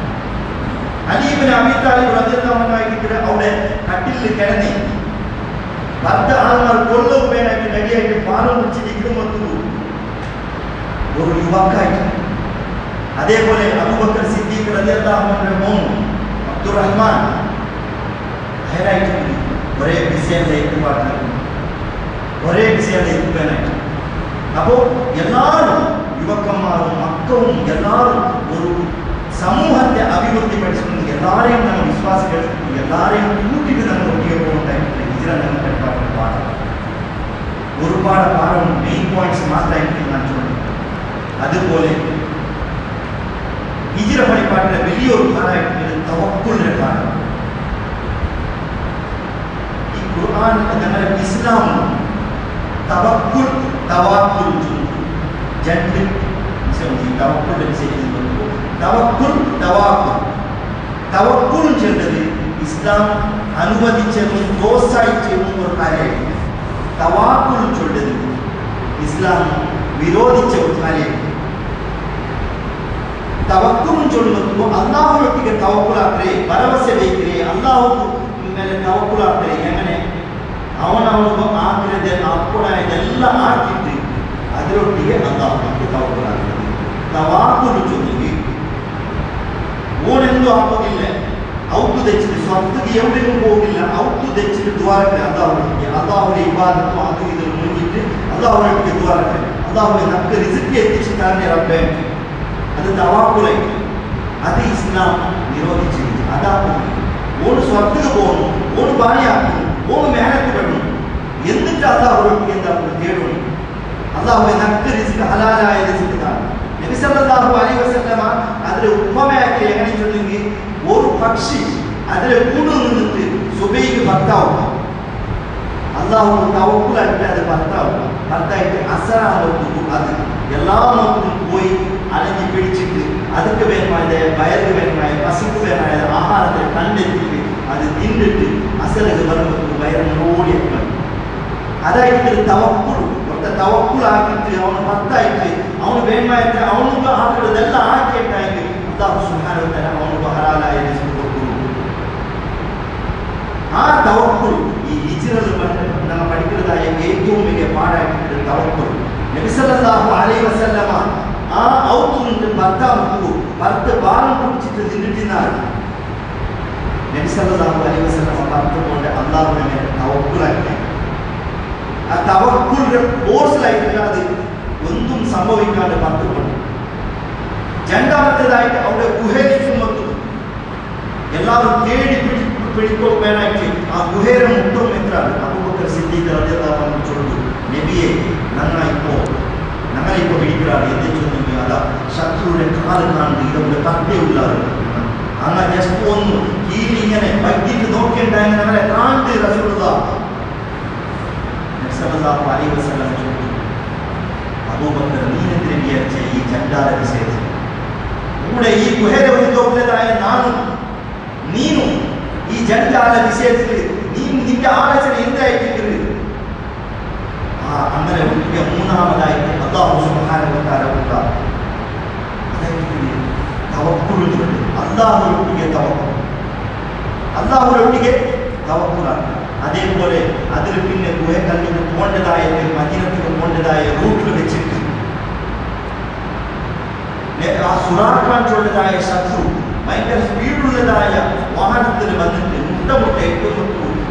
അലീബിന് അബീതാലിബ് റളിയല്ലാഹു അൻഹു അവിടെ കട്ടിലിൽ കിടന്ന് ഭർത്ത ആൾമാർ കൊല്ലുവാനായിട്ട് റെഡിയായിട്ട് പാലം കുടിച്ചിരിക്കുമ്പോൾ ഒരു യുവാക്കായിട്ട് അതേപോലെ അബൂബക്കർ സിദ്ദീഖ് റളിയല്ലാഹു അൻഹുവിന്റെ മോൻ അബ്ദുറഹ്മാൻ ഹൈറായിട്ട് ഒരേ വിഷയത്തിലേക്ക് പാടുന്നു ഒരേ വിഷയത്തിലേക്ക് പോകാനായിട്ട് അപ്പോൾ എല്ലാവരും യുവക്കന്മാരും മക്കളും എല്ലാവരും ഒരു സമൂഹത്തെ അഭിവൃദ്ധിപ്പെടുത്തുന്നു എല്ലാവരെയും നമ്മൾ വിശ്വാസികൾ എല്ലാവരെയും കൂട്ടിയിട്ട് നമ്മൾ ഒട്ടിയെ പോകുന്നുണ്ടായിട്ടില്ല ഹിജ്റ നമുക്ക് പാഠം ഒരുപാട് പാഠം മെയിൻ പോയിന്റ്സ് മാത്രമായിട്ട് ഞാൻ ചൊല്ലുന്നു അതുപോലെ ഹിജ്റ പഠിപ്പാട്ടിലെ വലിയൊരു പാഠമായിട്ട് തവക്കുലിന്റെ പാഠം ഈ ഖുർആൻ ഞങ്ങളുടെ ഇസ്ലാം തവക്കുൽ തവാക്കുൽ രണ്ട് തവക്കുലിന്റെ വിഷയത്തിൽ തവക്കുൽ തവാക്കുൽ തവക്കുൽ ചെന്നത് ഇസ്ലാം അനുവദിച്ചതും പ്രോത്സാഹിച്ചതും ഒരു കാര്യമായിരുന്നു തവാക്കുൽ ചൊല്ലത് ഇസ്ലാം വിരോധിച്ച ഒരു കാര്യമായിരുന്നു തവക്കുൽ ചൊല്ലുമ്പോൾ അള്ളാഹുവൊട്ടിಗೆ തവക്കുലാക്കരെ ഭരവസೆ വയ്ക്കരെ അള്ളാഹു ಮೇಲೆ തവക്കുലാക്കരെ എങ്ങനെ അവനവನು ആഗ്രഹത്തെ അപ്പോഴായതെല്ലാം ആക്കിയിട്ട് അതിലൊട്ടിಗೆ അള്ളാഹുവിಗೆ തവക്കുലാക്കരെ തവാക്കുൽ ചൊല്ലുക ഓനെന്തോ ആപ്പോകില്ല ഔത്ത് തെച്ചിട്ട് സ്വത്തുക്ക് എവിടെയും പോകില്ല ഔത്ത് തെച്ചിട്ട് ദ്വാരಕ್ಕೆ അള്ളാഹുവിന്റെ ഇബാദത്തും അത് ഇതിൽ മുന്നിട്ട് അള്ളാഹുവിന്റെ ദ്വാരಕ್ಕೆ അള്ളാഹുവിനെ നമുക്ക് റിസ്ക് എത്തിച്ചു തന്നെ റബ്ബേ അത് തവാക്കുലൈ അത് ഇസ്ലാം നിരോധിച്ചിരിക്കുന്നു അതാണ് ഓണ് സ്വത്തുക്ക് പോകുന്നു ഓണ് പണിയാക്കുന്നു ഓണ് മേനത്ത് പെടുന്നു എന്നിട്ട് അള്ളാഹുവിനെ എന്താ തേടുന്നു അള്ളാഹുവിനെ നമുക്ക് റിസ്ക് ഹലാലായ റിസ്ക് ആണ് നബി സല്ലല്ലാഹു അലൈഹി വസല്ലമ അതിലെ ഉപമയാക്കി എങ്ങനെ ചൊല്ലുമെങ്കിൽ ഒരു പക്ഷി അതിലെ കൂട് നിന്നിട്ട് സുബൈക്ക് ഭർത്താവും അള്ളാഹു തവക്കുലായിട്ട് അത് ഭർത്തായിട്ട് അസറാകുമ്പോൾ അത് എല്ലാ മക്കളും പോയി അലഞ്ഞി പിടിച്ചിട്ട് അതൊക്കെ വേണമായത് വയറിന് വേണമായ പശുക്ക് വേണമായത് ആഹാരത്തെ കണ്ടെത്തിയിട്ട് അത് തിന്നിട്ട് അസലക്ക് വരുമ്പോൾ വയറിനോടിയാക്കണം അതായിട്ട് തവക്കുൾ തവക്കുളാക്കിയിട്ട് അവന് ഭർത്തായിട്ട് അവന് വേണമായിട്ട് അവനൊക്കെ ആക്കുന്നതെല്ലാം ആക്കിയിട്ടായിട്ട് അല്ലാഹു സുബ്ഹാനഹു വ തആല അവനൊക്കെ ഹലാലായ റിസ്ക് കൊടുക്കുന്നു ആ തവക്കുൾ ഈ ഹിജ്റയിൽ നമ്മൾ പഠിക്കുന്നതായ ഏറ്റവും വലിയ പാഠമായിട്ട് തവക്കുൾ നബി സല്ലല്ലാഹു അലൈഹി വസല്ലമ ആ ഔത്തുണ്ട് ഭർത്ത ഭാരം കുടിച്ചിട്ട് നിന്നിട്ടിരുന്നാൽ നബി സല്ലല്ലാഹു അലൈഹി വസല്ലമ ഭർത്ത കൊണ്ട് അല്ലാഹുവിനെ മേൽ തവക്കുലാക്കി ആ തവക്കുലിന്റെ ഫോഴ്സിലായിട്ടില്ല അത് ഒന്നും സംഭവിക്കാതെ ഭർത്തക്കൊണ്ട് രണ്ടാമത്തേതായിട്ട് അവിടെ ഗുഹയിലേക്ക് എല്ലാവരും തേടി പിടിക്കുവാനായിട്ട് ആ ഗുഹയുടെ മുട്ടും എത്രയാണ് അബൂബക്കർ സിദ്ദീഖ് റളിയല്ലാഹു അൻഹു ചൊല്ലു നബിയെ ഞങ്ങളിപ്പോ പിടിക്കാറ് എന്ത് ചൊല്ലുക അതാ ശത്രുവിന്റെ കാല് കാണുന്നത് ഇതവിടെ കട്ടയുള്ളത് അങ്ങനെ ജസ്റ്റ് ഒന്ന് കീഴിങ്ങനെ വൈകിട്ട് നോക്കിണ്ടായി നമ്മളെ കാണുന്നത് റസൂലുള്ളാഹി സല്ലല്ലാഹു അലൈഹി വസല്ലം ചൊല്ലു അബൂബക്കർ നീനെതിരെ വിചാരിച്ച ഈ ചണ്ടാല വിഷയത്തിൽ കൂടെ ഈ ഗുഹയുടെ ഉദ്യോഗത്തിലായ നീനും ഈ ജണ്ടാല വിഷയത്തിൽ നിന്റെ ആലോചന എന്തായിട്ടിരിക്കുന്നത് അങ്ങനെ ഒട്ടിಗೆ മൂന്നാമതായിട്ട് അല്ലാഹു സുബ്ഹാനഹു വ തആല അതായിട്ട് തവക്കുൽ അല്ലാഹുവിനെ തവക്കുലാണ് അതേപോലെ അതിൽ പിന്നെ ഗുഹക്കല്ലിന് പോകേണ്ടതായ മദീനത്തിന് പോകേണ്ടതായ റൂട്ടിൽ വെച്ചിട്ട് ആ സുറാഖാൻ ചൊല്ലതായ ശത്രു ഭയങ്കര സ്പീഡുള്ളതായ വാഹനത്തിൽ വന്നിട്ട് മുട്ട എത്തുന്നു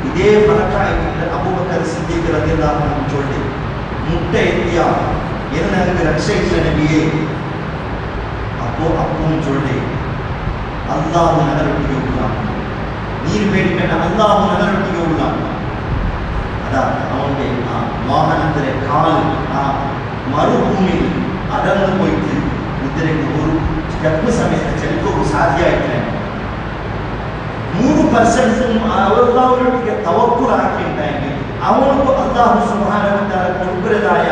ഇതേ ഫലക്കായിട്ട് അബൂബക്കർ സിദ്ദീഖ് റളിയല്ലാഹു അൻഹു ചൊല്ലി മുട്ട എത്തിയ എന്നതിന് രക്ഷയില്ല നബിയെ അപ്പോൾ ചൊല്ലി അല്ലാഹു നഗരത്തിലേക്ക് ನೀರು ಬೇಡಿಕೊಂಡ ಅಲ್ಲಾಹು ನನ್ನೊಟ್ಟಿಗೆ ಉಳ್ಳ ಅದ ಅವನಿಗೆ ಆ ವಾಹನದರೆ ಕಾಲು ಆ ಮರುಭೂಮಿ ಅದನ್ನು ಹೋಯ್ತು ಇದರಿಂದ ಒಂದು ಸ್ಟೆಪ್ ಸಮೇತ ಚಲಿಸೋದು ಸಾಧ್ಯ ಆಯ್ತು 3% ಅವರೊಟ್ಟಿಗೆ ತವಕ್ಕುಲ್ ಹಾಕಿದ್ದಾಗಿ ಅವನಿಗೂ ಅಲ್ಲಾಹು ಸುಬ್ಹಾನಹು ವ ತആല കൊടുക്കുന്നതായ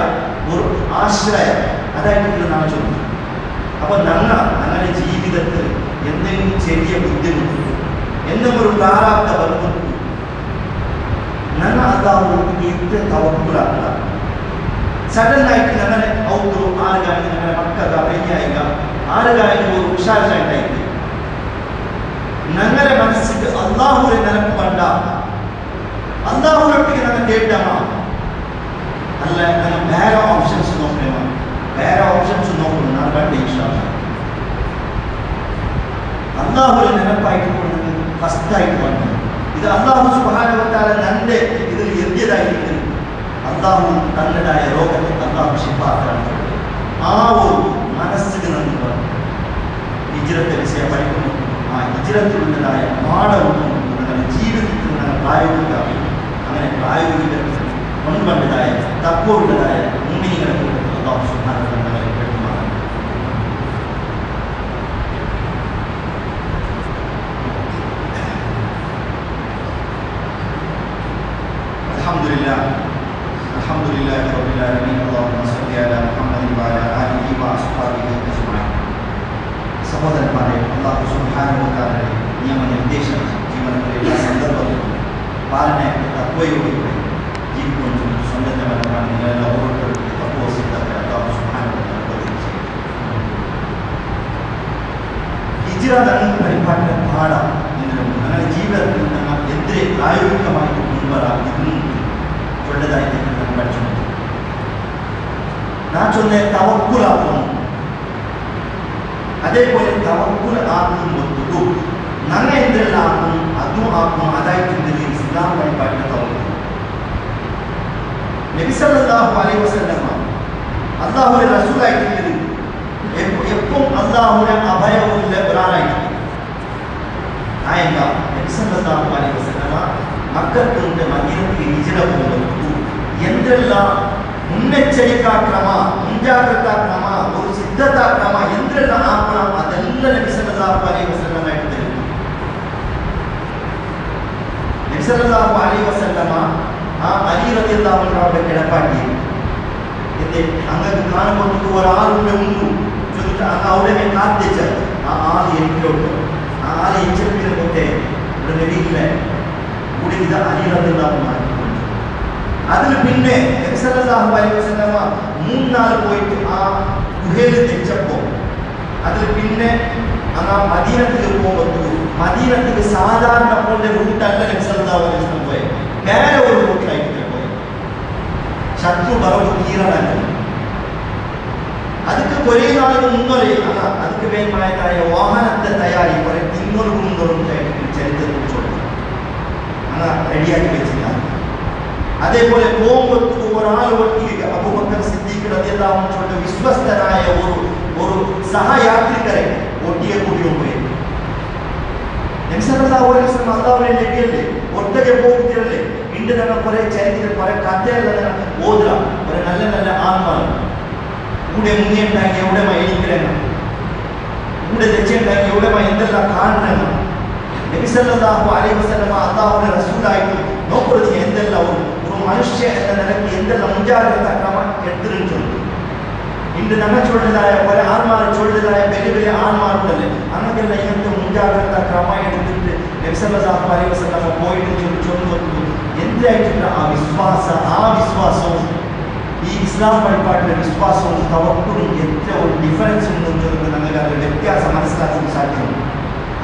ഒരു ആശ്രയ അതായിട്ട് നാം ചൊല്ലുന്നു. അപ്പോൾ ഞങ്ങളുടെ ജീവിതത്തിൽ എന്തെങ്കിലും ചെറിയ ബുദ്ധിമുട്ട് എന്തെങ്കിലും ഒരു പ്രാരാബ്ധ വന്നു ഞങ്ങൾ അല്ലാഹുവിലേക്ക് ഇത്ര തവക്കുലാക്കുക. സഡൻ ആയിട്ട് ഞങ്ങളെ ഔദ്രു ആരുകായി ഞങ്ങളുടെ മക്കളുടെ പെയ്യായിക ആരുകായി ഒരു ഉഷാറായിട്ടായിട്ട് ഞങ്ങളുടെ മനസ്സിൽ അല്ലാഹുവിനെ നിനക്ക് വേണ്ട അല്ലാഹുവിനൊട്ടിಗೆ ഞങ്ങൾ കേട്ടമ അല്ല ഞങ്ങൾ വേറെ ഓപ്ഷൻസ് നോക്കണമ വേറെ ഓപ്ഷൻസ് നോക്കണം ഞാൻ കണ്ട ഇൻഷാല്ലാ അല്ലാഹുവിനെ നിനപ്പായിട്ട് കൊടുക്കുന്നത് ഫസ്റ്റായിട്ട് വേണം. ഇത് അല്ലാഹു സുബ്ഹാനഹു വ തആല നന്റെ ഇതിൽ എത്തിയതായിട്ട് അല്ലാഹു തന്നതായ രോഗത്തെ അല്ലാഹു ശിഫാക്കാണ്. ആ ഒരു മനസ്സിന് നമ്മൾ ഹിജ്റത്തെ വിഷയം പഠിക്കുന്നു. ആ ഹിജ്റത്തിലുള്ളതായ പാഠവും നമ്മുടെ ജീവിതത്തിൽ നമ്മൾ പ്രായോഗികമായി അങ്ങനെ പ്രായോഗിക കൊണ്ടുവന്നതായ തക്കവുള്ളതായ മുഅ്മിനീങ്ങളെ കൂട്ടത്തിൽ അല്ലാഹു സുബ്ഹാനഹു വ തആല പെടുമാറാണ്. അൽഹംദുലില്ലാഹി റബ്ബിൽ ആലമീൻ. അല്ലാഹുമ്മ സ്വല്ലി അലാ മുഹമ്മദിൻ വ അലാ ആലിഹി വ അസ്ഹാബിഹി അജ്മഈൻ. സഹോദരന്മാരെ, അല്ലാഹു സുബ്ഹാനഹു വ തആലയുടെ നിയമനിർദ്ദേശം ജീവനത്തിലെ എല്ലാ സന്ദർഭത്തിലും പാലനയുടെ തഖ്വയോടുകൂടി ജീവിക്കൊണ്ട് സ്വന്തത്തെ മനമാണ് നിങ്ങളെല്ലാം ഓരോരുത്തരും തഖ്വ സിദ്ധത്തെ അല്ലാഹു സുബ്ഹാനഹു വ തആല പ്രതീക്ഷിച്ചു. ഹിജ്റ നമുക്ക് പരിപാടിയുടെ പാഠം എന്നുള്ളത് ഞങ്ങളുടെ ജീവിതത്തിൽ നമ്മൾ എതിരെ പ്രായോഗികമായിട്ട് മുൻപറാകുന്നു ಒಳ್ಳೆದಾಯ್ತು ನಮ್ಮ ಬಚ್ಚು ನಾ ಚೊನ್ನೆ ತವಕ್ಕುಲ್ ಆಗುವ ಅದೇ പോലെ ತವಕ್ಕುಲ್ ಆಗುವುದು ನನ್ನ ಎಂದೆಲ್ಲ ಆಗುം ಅದು ಆಗುം ಅದಾಯ್ತು ಇಸ್ಲಾಂ ಪರಿಪಾಠ ತವಕ್ಕುಲ್ നബി സല്ലല്ലാഹു അലൈഹി വസല്ലം അല്ലാഹുവിന്റെ റസൂലായിട്ട് എപ്പോഴും അല്ലാഹുവിന്റെ അഭയമുള്ള ഒരാളായിട്ട് ആയങ്ക നബി സല്ലല്ലാഹു അലൈഹി വസല്ലം മക്കത്തുനിന്ന് മദീനത്തിലേക്ക് ഹിജ്റ പോകുമ്പോൾ എന്തെല്ലാം മുന്നെച്ചരിക്കാ ക്രമ മുൻജാഗ്രതാ ക്രമ ഒരു സിദ്ധതാ ക്രമ എന്തെല്ലാം ആക്കണം അതെല്ലാം നബി സല്ലല്ലാഹു അലൈഹി വസല്ലം ആയിട്ട് തരും. നബി സല്ലല്ലാഹു അലൈഹി വസല്ലം ആ അലി റളിയല്ലാഹു അൻഹുവിന്റെ കിടപ്പാട്ടി എന്റെ അങ്ങക്ക് കാണുമ്പോൾ ഒരാളുടെ മുമ്പ് ചോദിച്ചു അങ്ങ് അവിടെ കാത്തിച്ച ആ ആൾ എനിക്കോട്ട് ആ ആൾ എഞ്ചിനെ കൊണ്ടേ ഇവിടെ നബിയിലെ കൂടി ഇത് അലി റളിയല്ലാഹു അൻഹു അതിൽ പിന്നെ നബി സല്ലല്ലാഹു അലൈഹി വസല്ലം 3-4 പോയിട്ട് ആ ഗുഹയിൽ തെച്ചപ്പോൾ അതിൽ പിന്നെ അങ്ങ് മദീനത്തിലേക്ക് പോകുമ്പോൾ മദീനത്തിലേക്ക് സാധാരണ പോലെ റൂട്ടല്ല നബി സല്ലല്ലാഹു അലൈഹി വസല്ലം പോയത്, വേറെ ഒരു റൂട്ടിലായിട്ട് പോയത്. ശത്രു ബറവ് കീറണാണ് ಅದಕ್ಕೆ ಕೊನೆ ನಾಳಿಗೆ ಮುಂದೊರೆ ಅದಕ್ಕೆ ಬೇಕಾದ ವಾಹನದ ತಯಾರಿ ಕೊನೆ ತಿನ್ನೋರು ಮುಂದೊರು ಅಂತ ಚರಿತ್ರೆ ಚೋಡು ರೆಡಿಯಾಗಿ വെച്ചിരുന്നു. അതേപോലെ പോകുമ്പോൾ ഒരാൾ ഒട്ടിಗೆ അബൂബക്കർ സിദ്ദീഖ് റളിയല്ലാഹു അൻഹുവിന്റെ വിശ്വസ്തനായ ഒരു സഹയാത്രികരെ ഒട്ടിയെ കൂട്ടിക്കൊണ്ടുപോയി. നബി സല്ലല്ലാഹു അലൈഹി വസല്ലം അല്ലാഹുവിനെ നെടിയല്ലേ ഒട്ടಗೆ പോകുತ್ತಿರಲೇ ಇಂದು ನಮ್ಮ ಕೊರೆ ಚರಿತ್ರೆ ಕೊರೆ ಕಥೆಯೆಲ್ಲ ಓದ್ರ ಕೊರೆ നല്ല നല്ല ആത്മാവ് കൂടെ മുങ്ങിയുണ്ടാക്കി എവിടെ എണീക്കലെന്ന് കൂടെ തെച്ചുണ്ടാക്കി എവിടെ എന്തെല്ലാം കാണണം. നബി സല്ലല്ലാഹു അലൈഹി വസല്ലം അല്ലാഹുവിന്റെ റസൂലായിട്ട് നോക്കുന്നത് എന്തെല്ലാം ഒരു മനുഷ്യ എന്ന നിലയ്ക്ക് എന്തെല്ലാം മുൻജാഗ്രത ക്രമ എടുത്തിട്ടുണ്ട്. ഇന്ന് നമ്മെ ചൊല്ലതായ കുറെ ആത്മാർ ചൊല്ലതായ വലിയ വലിയ ആത്മാരുണ്ടല്ലേ അങ്ങനെയുള്ള ഇങ്ങനത്തെ മുൻജാഗ്രത ക്രമ എടുത്തിട്ട് നബി സല്ലല്ലാഹു അലൈഹി വസല്ലം പോയിട്ട് ചൊല്ലുന്നത് എന്തായിട്ടുള്ള ആ വിശ്വാസവും ഈ ഇസ്ലാം പരിപാടിയുടെ വിശ്വാസവും തവക്കുലും എത്ര ഒരു ഡിഫറൻസ് ഉണ്ടെന്ന് നമുക്ക് അതിന്റെ വ്യത്യാസം മനസ്സിലാക്കാൻ സാധിക്കും.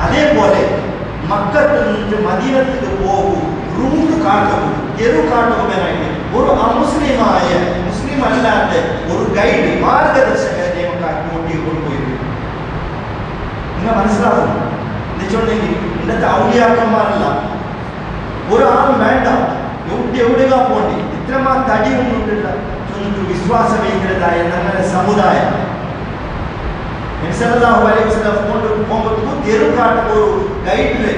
അതേപോലെ മക്കത്തിൽ നിന്ന് മദീനത്തിലേക്ക് പോകും റൂട്ട് കാട്ടും തെരു കാട്ടുകയായിട്ട് ഒരു അമുസ്ലിമായ മുസ്ലിം അല്ലാത്ത ഒരു ഗൈഡ് മാർഗദർശകരെ നമുക്ക് കൊണ്ടുപോയി നിങ്ങൾ മനസ്സിലാകും. എന്നുവെച്ചുണ്ടെങ്കിൽ ഇന്നത്തെ ഔലിയാക്കന്മാരല്ല ഒരാളും വേണ്ട എവിടെയാ പോണ്ടി ഇത്രമാ തടി കൊണ്ടിട്ടില്ല വിശ്വാസമേഖലതായ ഞങ്ങളുടെ സമുദായം നബി സല്ലല്ലാഹു അലൈഹി വസല്ലം പോകുമ്പോൾ തെരു കാട്ടും ഒരു ഗൈഡില്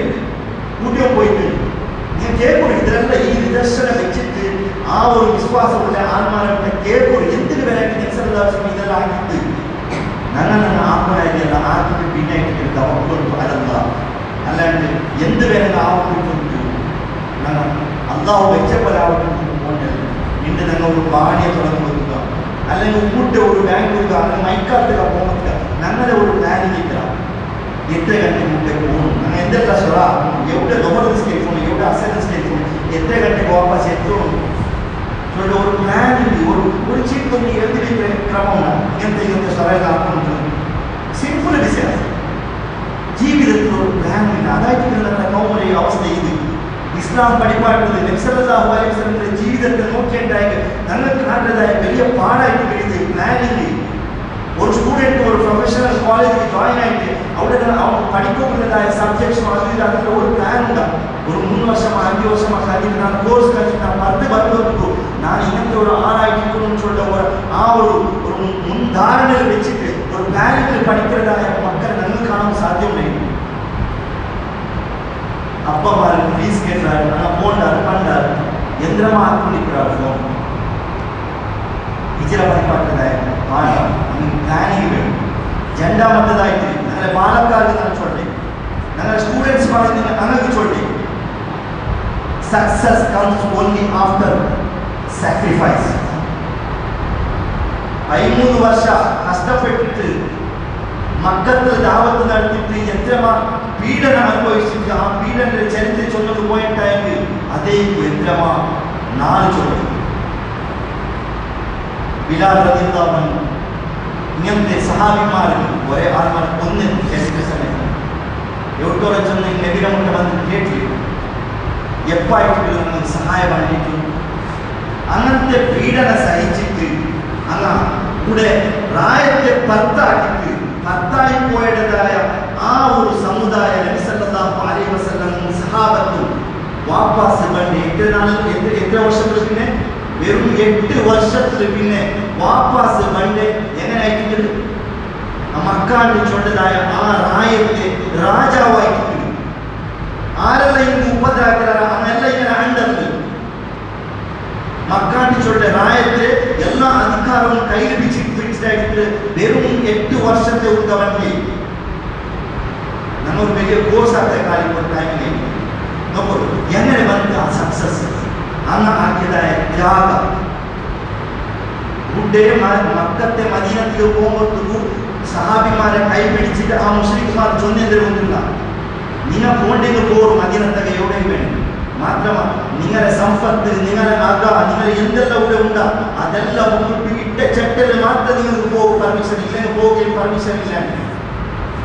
കൂട്ടിയോ പോയിട്ട് ഞാൻ കേൾക്കും ഇതിലെല്ലാം ഈ നിദർശനം വെച്ചിട്ട് ആ ഒരു വിശ്വാസമുള്ള ആത്മാരുടെ കേൾക്കും എന്തിനു വരായിട്ട് നിസർദാസം ഇതെല്ലാം ആക്കിയിട്ട് ഞങ്ങൾ ആത്മാരെല്ലാം ആക്കിയിട്ട് പിന്നായിട്ട് തവക്കൊണ്ട് അലല്ല അല്ലാണ്ട് എന്ത് വേണമെങ്കിൽ ആവപ്പെട്ടിട്ട് ഞങ്ങൾ അള്ളാഹു വെച്ചപോലെ ആവപ്പെട്ടിട്ട് പോകണ്ടല്ല ഇന്ന് ഞങ്ങൾ ഒരു പാടിയെ തുറന്നു കൊടുക്കുക അല്ലെങ്കിൽ കൂട്ട ഒരു ബാങ്ക് കൊടുക്കുക അല്ലെങ്കിൽ മൈക്കാട്ടുക പോകുക ഞങ്ങളുടെ ഒരു പ്ലാനിങ് ഇല്ല എത്ര ഗಂಟೆ മുട്ടേ പോകും ഞങ്ങൾ എന്തെല്ലാം സ്വറ എവിടെ ദോഹർ സ്കേറ്റ് പോകണം എവിടെ അസൈൻ സ്കേറ്റ് പോകണം എത്ര ಗಂಟೆಗೆ ವಾಪಸ್ എത്തണം ನೋಡಿ ഒരു പ്ലാനിങ് ഒരു ചിത്തൊന്ന് എഴുതിയിട്ട് ക്രമമാണ് ഇങ്ങനത്തെ സ്വറയെല്ലാം ആക്കുന്നുണ്ട് സിമ്പിൾ വിഷയം ജീവിതത്തിൽ ഒരു പ്ലാനിങ് അതായിട്ട് ഞങ്ങളുടെ കൗമറി അവസ്ഥ ഇത് ഇസ്ലാം പഠിപ്പാട്ടുന്നത് നബി സല്ലല്ലാഹു അലൈഹി വസല്ലമയുടെ ജീവിതത്തെ നോക്കിയിട്ടായി ഞങ്ങൾക്ക് കാണുന്നതായ വലിയ പാടായിട്ട് കഴിയുന്നത് പ്ലാനിങ് ഒരു സ്റ്റുഡൻറ്റ് ഒരു പ്രൊഫഷണൽ കോളേജിൽ ജോയിൻ ആയിട്ട് അവിടെ അവൻ പഠിക്കുന്നതായ സബ്ജക്ട്സും അതിൻ്റെ ഒരു പ്ലാൻ ഉണ്ടാകും ഒരു 3 വർഷമോ 5 വർഷമോ കഴിഞ്ഞിട്ട് ഞാൻ കോഴ്സ് കഴിഞ്ഞിട്ട് ഞാൻ 10 വർഷത്തേക്ക് ഞാൻ ഇങ്ങനത്തെ ഒരു ആളായിട്ട് ചൊല്ലുമ്പോൾ ആ ഒരു മുൻധാരണയിൽ വെച്ചിട്ട് ഒരു പ്ലാനിങ്ങിൽ പഠിക്കുന്നതായ മക്കളെ ഞങ്ങൾക്ക് കാണാൻ സാധ്യമുണ്ടായിരുന്നു അപ്പമാരും ഫീസ് കേട്ടാലും ഞങ്ങൾ പോണ്ടാറ് പണ്ടാറ് യന്ത്രമാ ആക്കിക്കൊണ്ടിരിക്കുകയാണ് ഫോൺ ഹിജ്റ പഠിപ്പാട്ടതായ പാഠം പ്ലാനിങ് വേണം രണ്ടാമത്തേതായിട്ട് ഞങ്ങളെ പാലക്കാട് നിങ്ങൾ ചൊല്ലി ഞങ്ങളുടെ സ്റ്റുഡൻസ് പറഞ്ഞ് ഞങ്ങൾക്ക് ചൊല്ലി success comes only after sacrifice 13 വർഷം കഷ്ടപ്പെട്ടിട്ട് മക്കത്തിൽ ദാവത്ത് നടത്തിയിട്ട് എത്രമാ പീഡനം അനുഭവിച്ചിട്ട് ആ പീഡനത്തിന്റെ ചരിത്രം ചൊന്നത് പോയിട്ടായെങ്കിൽ അതേ എത്രമാ 4 ചൊല്ലി ബിലാൽ റളിയല്ലാഹു അൻഹു ഇങ്ങനത്തെ സഹാബിമാരിൽ ഒരേ ആത്മാർ ഒന്ന് ചരിത്ര സമയത്ത് എവിടോളം ചെന്ന് നബിരമുട്ട വന്ന് കേട്ടില്ല എപ്പായിട്ട് നമുക്ക് സഹായം വേണ്ടിയിട്ടു അങ്ങനത്തെ പീഡന സഹിച്ചിട്ട് അങ്ങ ഇവിടെ പ്രായത്തെ പത്തായി പോയതായ ആ ഒരു സമുദായ നബി സല്ലല്ലാഹു അലൈഹി വസല്ലം സഹാബത്തും വാപ്പസ് വേണ്ടി എത്ര വർഷത്തിൽ പിന്നെ വെറും 8 വർഷത്തിൽ പിന്നെ വാപ്പസ് വേണ്ടി എങ്ങനെ അയച്ചിട്ടുണ്ട് മക്കാണ്ട് ചൊല്ലതായ ആ റായത്തെ രാജാവായിട്ട് ആരെല്ലാം ഇന്ന് ഉപദ്രാക്കരാ അങ്ങനെല്ലാം ഇങ്ങനെ അണ്ടർന്ന് മക്കാണ്ട് ചൊല്ല റായത്തെ എല്ലാ അധികാരവും കയ്യിൽ പിടിച്ചിട്ട് വെറും 8 വർഷത്തെ ഉണ്ടവണ്ടി നമ്മൾ വലിയ കോഴ്സ് ആക്കിയ കാര്യം ടൈമിൽ നോക്കൂ എങ്ങനെ വന്നിട്ട് ആ സക്സസ് അങ്ങ് ആക്കിയതായ ത്യാഗം മക്കത്തെ മദീനത്തിൽ പോകുമ്പോഴത്തേക്കും സഹാബിമാരെ കൈ പിടിച്ചിട്ട് ആ മുസ്ലിംമാർ ചൊന്നെതിരുന്നില്ല നിങ്ങൾ പോണ്ടെങ്കിൽ പോകും മദീനത്തൊക്കെ എവിടെയും വേണം മാത്രമല്ല നിങ്ങളുടെ സമ്പത്ത് നിങ്ങളുടെ നഗ നിങ്ങൾ എന്തെല്ലാം ഇവിടെ ഉണ്ടാ അതെല്ലാം ഇട്ട ചെട്ടിൽ മാത്രം നിങ്ങൾക്ക് പോകും പെർമിഷൻ ഇല്ലെങ്കിൽ പോകുകയും പെർമിഷൻ ഇല്ല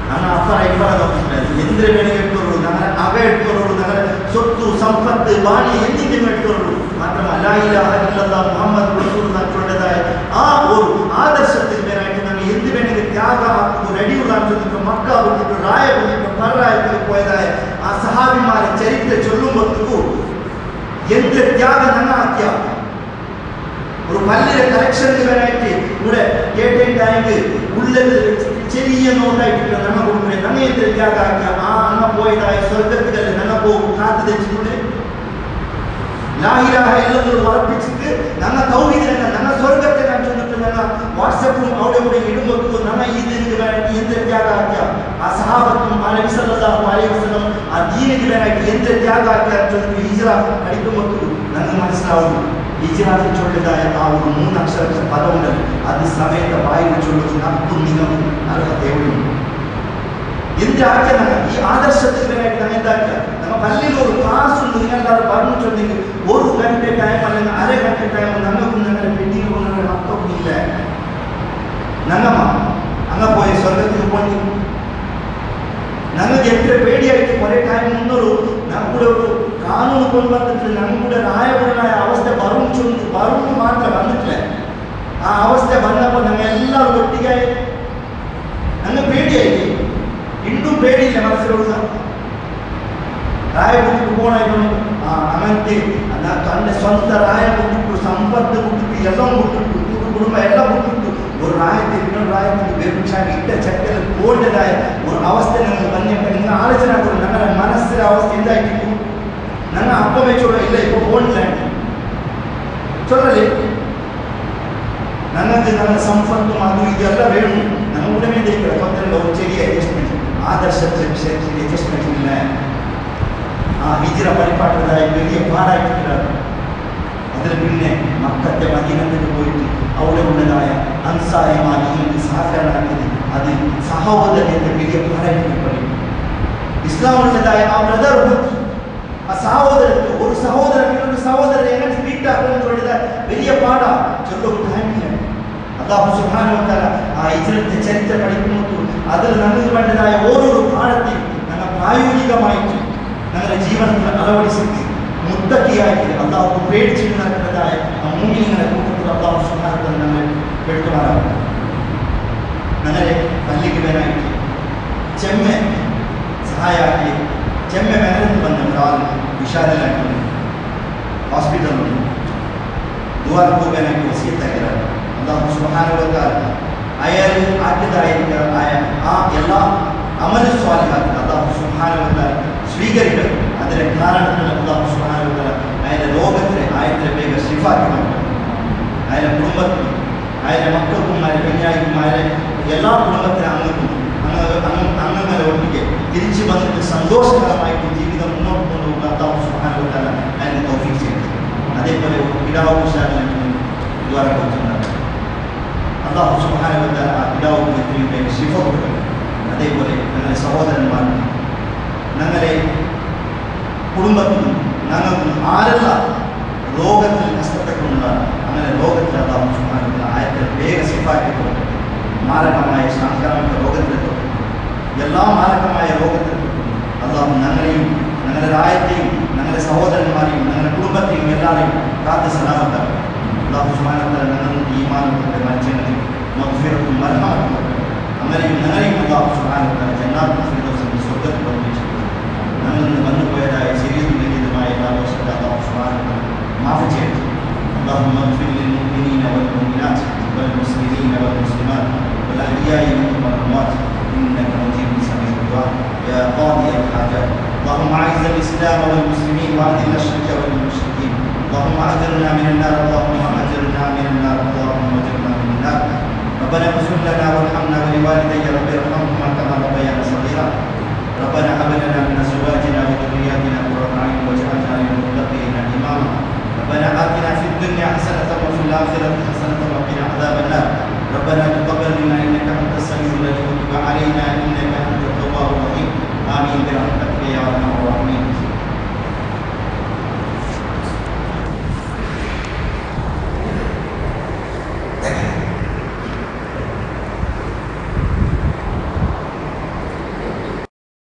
അങ്ങനെ അപ്പറ ഇപ്പറ നോക്കിയിട്ടില്ല എന്തിനു വേണമെങ്കിൽ എടുത്തോളൂ ഞങ്ങളെ അക എടുത്തോളൂ ഞങ്ങളുടെ സ്വത്ത് സമ്പത്ത് വാണി എന്തിനും എടുത്തോളൂ മാത്രമല്ല ലാ ഇലാഹ ഇല്ലല്ലാഹ് മുഹമ്മദ് റസൂലുള്ളാഹി ചൊല്ലതായ ആ ഒരു ആദർശത്തിൽ പേരായിട്ട് ഞങ്ങൾ എന്ത് വേണമെങ്കിൽ ത്യാഗമാക്കുക റെഡിയുള്ള മക്ക വിട്ടിട്ട് റായ വിട്ടിട്ട് പറായത്തിൽ പോയതായ ആ സഹാബിമാരെ ചരിത്രം ചൊല്ലുമ്പോഴത്തേക്കും എന്ത് ത്യാഗം ഞങ്ങൾ ആക്കിയ ഒരു പല്ലിലെ കളക്ഷന് പേരായിട്ട് ഇവിടെ കേട്ടിട്ടായെങ്കിൽ ഉള്ളത് ചെറിയ നോട്ടായിട്ടില്ല ഞങ്ങൾ കൊടുക്കുന്നത് ഞങ്ങൾ എന്ത് ത്യാഗം ആക്കിയ ആ അമ്മ പോയതായ സ്വർഗത്തിലല്ലേ ഞങ്ങൾ പോകും കാത്തു തെച്ചിട്ടുണ്ട് ലാ ഇലാഹ ഇല്ലല്ലാഹ് ഉറപ്പിച്ചിട്ട് ഞങ്ങൾ തൗഹീദിനെ ഞങ്ങൾ സ്വർഗത്തെ ഞാൻ ചൊല്ലിട്ട് ഞങ്ങൾ വാട്സപ്പും അവിടെ കൂടെ ഇടുമ്പോൾ ഞങ്ങൾ ഇതിന് വേണ്ടി എന്ത് ത്യാഗം ആക്കിയ ആ സഹാബത്തും ആ നബി സല്ലല്ലാഹു അലൈഹി വസല്ലം ആ ദീനിന് വേണ്ടി എന്ത് ത്യാഗം ആക്കിയ ചൊല്ലിട്ട് ഹിജ്റ പഠിക്കുമ്പോൾ ഞങ്ങൾ മനസ്സിലാവുന്നു ഹിജ്റയിൽ ചൊല്ലിയതായ ആ ഒരു 3 അക്ഷര പദമുണ്ട് അത് സമയത്ത് വായിൽ ചൊല്ലുന്ന അപ്പും നിങ്ങളും അർഹതയോടും എന്ത് ആക്കിയ ഈ ആദർശത്തിൽ വേണ്ടി ഞങ്ങൾ എന്താക്കിയ നമ്മൾ പള്ളിയിൽ ഒരു ക്ലാസ് ഉണ്ട് നിങ്ങളുടെ പറഞ്ഞു ചൊന്നെങ്കിൽ 1 ഗಂಟೆ ടൈം അല്ലെങ്കിൽ അര ഗಂಟೆ ടൈം ഞങ്ങൾക്കും ഞങ്ങളുടെ പെണ്ണിനും ഞങ്ങളുടെ മക്കൾക്കും ഇല്ല ഞങ്ങമ്മ അങ്ങ് പോയി സ്വർഗത്തിൽ പോയി ഞങ്ങൾക്ക് എത്ര പേടിയായിട്ട് കുറേ ടൈം മുന്നോളൂ നമ്മുടെ ഒരു കാനൂന് കൊണ്ടുവന്നിട്ട് നമ്മുടെ റായപൂർണമായ അവസ്ഥ വരും മാത്രം വന്നിട്ടില്ല ആ അവസ്ഥ വന്നപ്പോൾ ഞങ്ങൾ എല്ലാവരും ഒട്ടിക്കായി ഞങ്ങൾ പേടിയായി ഇന്നും പേടിയില്ല മനസ്സിലുള്ള റായ ಬಿಟ್ಟು പോകണം അങ്ങനത്തെ തൻ്റെ സ്വന്തം റായ ಬಿಟ್ಟು ಸಂಪತ್ತು ಬಿಟ್ಟು ಎಲ್ಲ ಬಿಟ್ಟು ಕುಟುಂಬ ಎಲ್ಲ ಬಿಟ್ಟು ഒരു റായത്തെ ഇന്നൊരു റായത്തിന് വെറും ഇട്ട ചക്കൽ പോണ്ടതായ ഒരു അവസ്ഥ ഞങ്ങൾ വന്നപ്പോൾ നിങ്ങൾ ആലോചന കൊടുക്കും ഞങ്ങളുടെ മനസ്സിലെ അവസ്ഥ എന്തായിരിക്കും ഞങ്ങൾ അപ്പം വെച്ചോളൂ ഇല്ല ഇപ്പോൾ പോണില്ലാണ്ട് ചൊല്ലല്ലേ ഞങ്ങൾക്ക് ഞങ്ങളുടെ സമ്പത്തും അതും ഇതെല്ലാം വേണം ഞങ്ങൾ ഉടനെ പത്രത്തിലുള്ള ഒരു ചെറിയ അഡ്ജസ്റ്റ്മെന്റ് ആദർശത്തിലെ വിഷയത്തിൽ അഡ്ജസ്റ്റ്മെന്റ് ഇല്ല ആ ഹിജ്റ പരിപാടിയുടേതായ വലിയ പാടായിട്ടില്ല അതിൽ പിന്നെ മക്കത്തെ മദീനത്തിൽ പോയിട്ട് അവിടെ ഉള്ളതായ അൻസാരിമാർ നിങ്ങൾക്ക് സഹകരണമാക്കിയത് അത് സഹോദരത്തെ വലിയ പാടായിട്ട് പറയും ഇസ്ലാമുള്ളതായ ആ ബ്രദർഹുഡ് ആ സഹോദരത്തെ ഒരു സഹോദരൻ ഒരു സഹോദരനെ എങ്ങനെ വീട്ടാക്കുന്നുള്ളത് വലിയ പാടാ ചൊല്ലും ടൈമില്ല അല്ലാഹു സുബ്ഹാനഹു വ തആല ആ ഹിജ്റത്തെ ചരിത്രം പഠിക്കുമ്പോൾ അതിൽ നമുക്ക് വേണ്ടതായ ഓരോരോ പാഠത്തെയും ഞങ്ങൾ പ്രായോഗികമായിട്ട് ഞങ്ങളുടെ ജീവിതത്തിൽ അളവടിച്ചിട്ട് മുത്തക്കിയായിട്ട് അല്ലാഹു പേടിച്ചിട്ട് നടക്കുന്നതായ ആ മുഅ്മിനീങ്ങളുടെ കൂട്ടത്തിൽ അല്ലാഹു സുബ്ഹാനഹു വ തആല ഞങ്ങളെ പെടുത്തുമാറാകട്ടെ ഞങ്ങളെ പള്ളിക്ക് വരാനായിട്ട് ചെമ്മ സഹായാക്കി ചെമ്മ മേഖലയിൽ വന്ന ഒരാൾ വിശാലനായിട്ട് ഹോസ്പിറ്റലിൽ ദുആ പോകാനായിട്ട് വസിയത്താക്കിയതാണ് അല്ലാഹു സുബ്ഹാനഹു വ തആല അയാൾ ആക്കിയതായ ആ എല്ലാ അമൽ സ്വാലിഹാത്ത് അല്ലാഹു സുബ്ഹാനഹു വ തആല സ്വീകരിക്കണം അതിന്റെ കാരണത്തിൽ അല്ലാഹു സുബ്ഹാനഹു വ തആല അയാളുടെ രോഗത്തിനെ അയാളുടെ വേഗ ശിഫാക്കി മാറ്റണം അയാളുടെ കുടുംബത്തിനും അയാളുടെ മക്കൾക്കും അയാളുടെ പെഞ്ഞായിക്കും അയാളുടെ എല്ലാ കുടുംബത്തിനും അംഗങ്ങളെ ഒട്ടിക്ക് തിരിച്ചു വന്നിട്ട് സന്തോഷകരമായിട്ട് ജീവിതം മുന്നോട്ട് കൊണ്ടുപോകുന്ന അല്ലാഹു സുബ്ഹാനഹു വ തആല അയാൾക്ക് തൗഫീഖ് ചെയ്യണം അതേപോലെ പിതാവ് ദ്വാരക്കുന്നുണ്ട് അല്ലാഹു സുബ്ഹാനഹു വ തആല ആ പിതാവിന്റെ ശിഫ കൊടുക്കണം അതേപോലെ ഞങ്ങളുടെ സഹോദരന്മാർക്കും ഞങ്ങളെ കുടുംബത്തിനും ഞങ്ങൾക്കും ആരെല്ലാം രോഗത്തിൽ കഷ്ടപ്പെട്ടുകൊണ്ടാണ് അങ്ങനെ രോഗത്തിൽ അല്ലാഹു സുബ്ഹാനഹു വ തആല ആയത്തിൽ വേഗ ശിഫാക്കി കൊടുക്കും മാരകമായ സാംക്രമിക രോഗത്തിൽ എല്ലാ മാരകമായ രോഗത്തിൽ അല്ലാഹു ഞങ്ങളെയും ഞങ്ങളുടെ രാജ്യത്തെയും ഞങ്ങളുടെ സഹോദരന്മാരെയും ഞങ്ങളുടെ കുടുംബത്തെയും എല്ലാവരെയും കാത്ത് സലാമത്താക്കും അല്ലാഹു സുബ്ഹാനഹു വ തആല ഞങ്ങൾക്ക് ഈമാനും കൊണ്ട് മനുഷ്യനെയും മഗ്ഫിറത്തും മർഹമത്തും അങ്ങനെയും ഞങ്ങളെയും അല്ലാഹു സുബ്ഹാനഹു വ തആല ജന്നാത്തുൽ ഫിർദൗസിൽ സ്വർഗ്ഗത്തിൽ പ്രവേശിപ്പിക്കും ഞങ്ങളിൽ നിന്ന് വന്നുപോയതായ ശരീരം വലിയതുമായ എല്ലാ ദോഷങ്ങളും അല്ലാഹു സുബ്ഹാനഹു വ തആല മാഫ് ചെയ്യട്ടെ اللهم اغفر للمؤمنين والمؤمنات والمسلمين والمسلمات والأحياء منهم والأموات إنك مجيب سميع الدعاء يا قاضي الحاجات اللهم أعز الإسلام والمسلمين وأذل الشرك والمشركين اللهم أجرنا من النار اللهم أجرنا من النار اللهم أجرنا من النار ربنا اغفر لنا وارحمنا ولوالدي رب ارحمهما كما ربيانا صغيرا ربنا هب لنا من أزواجنا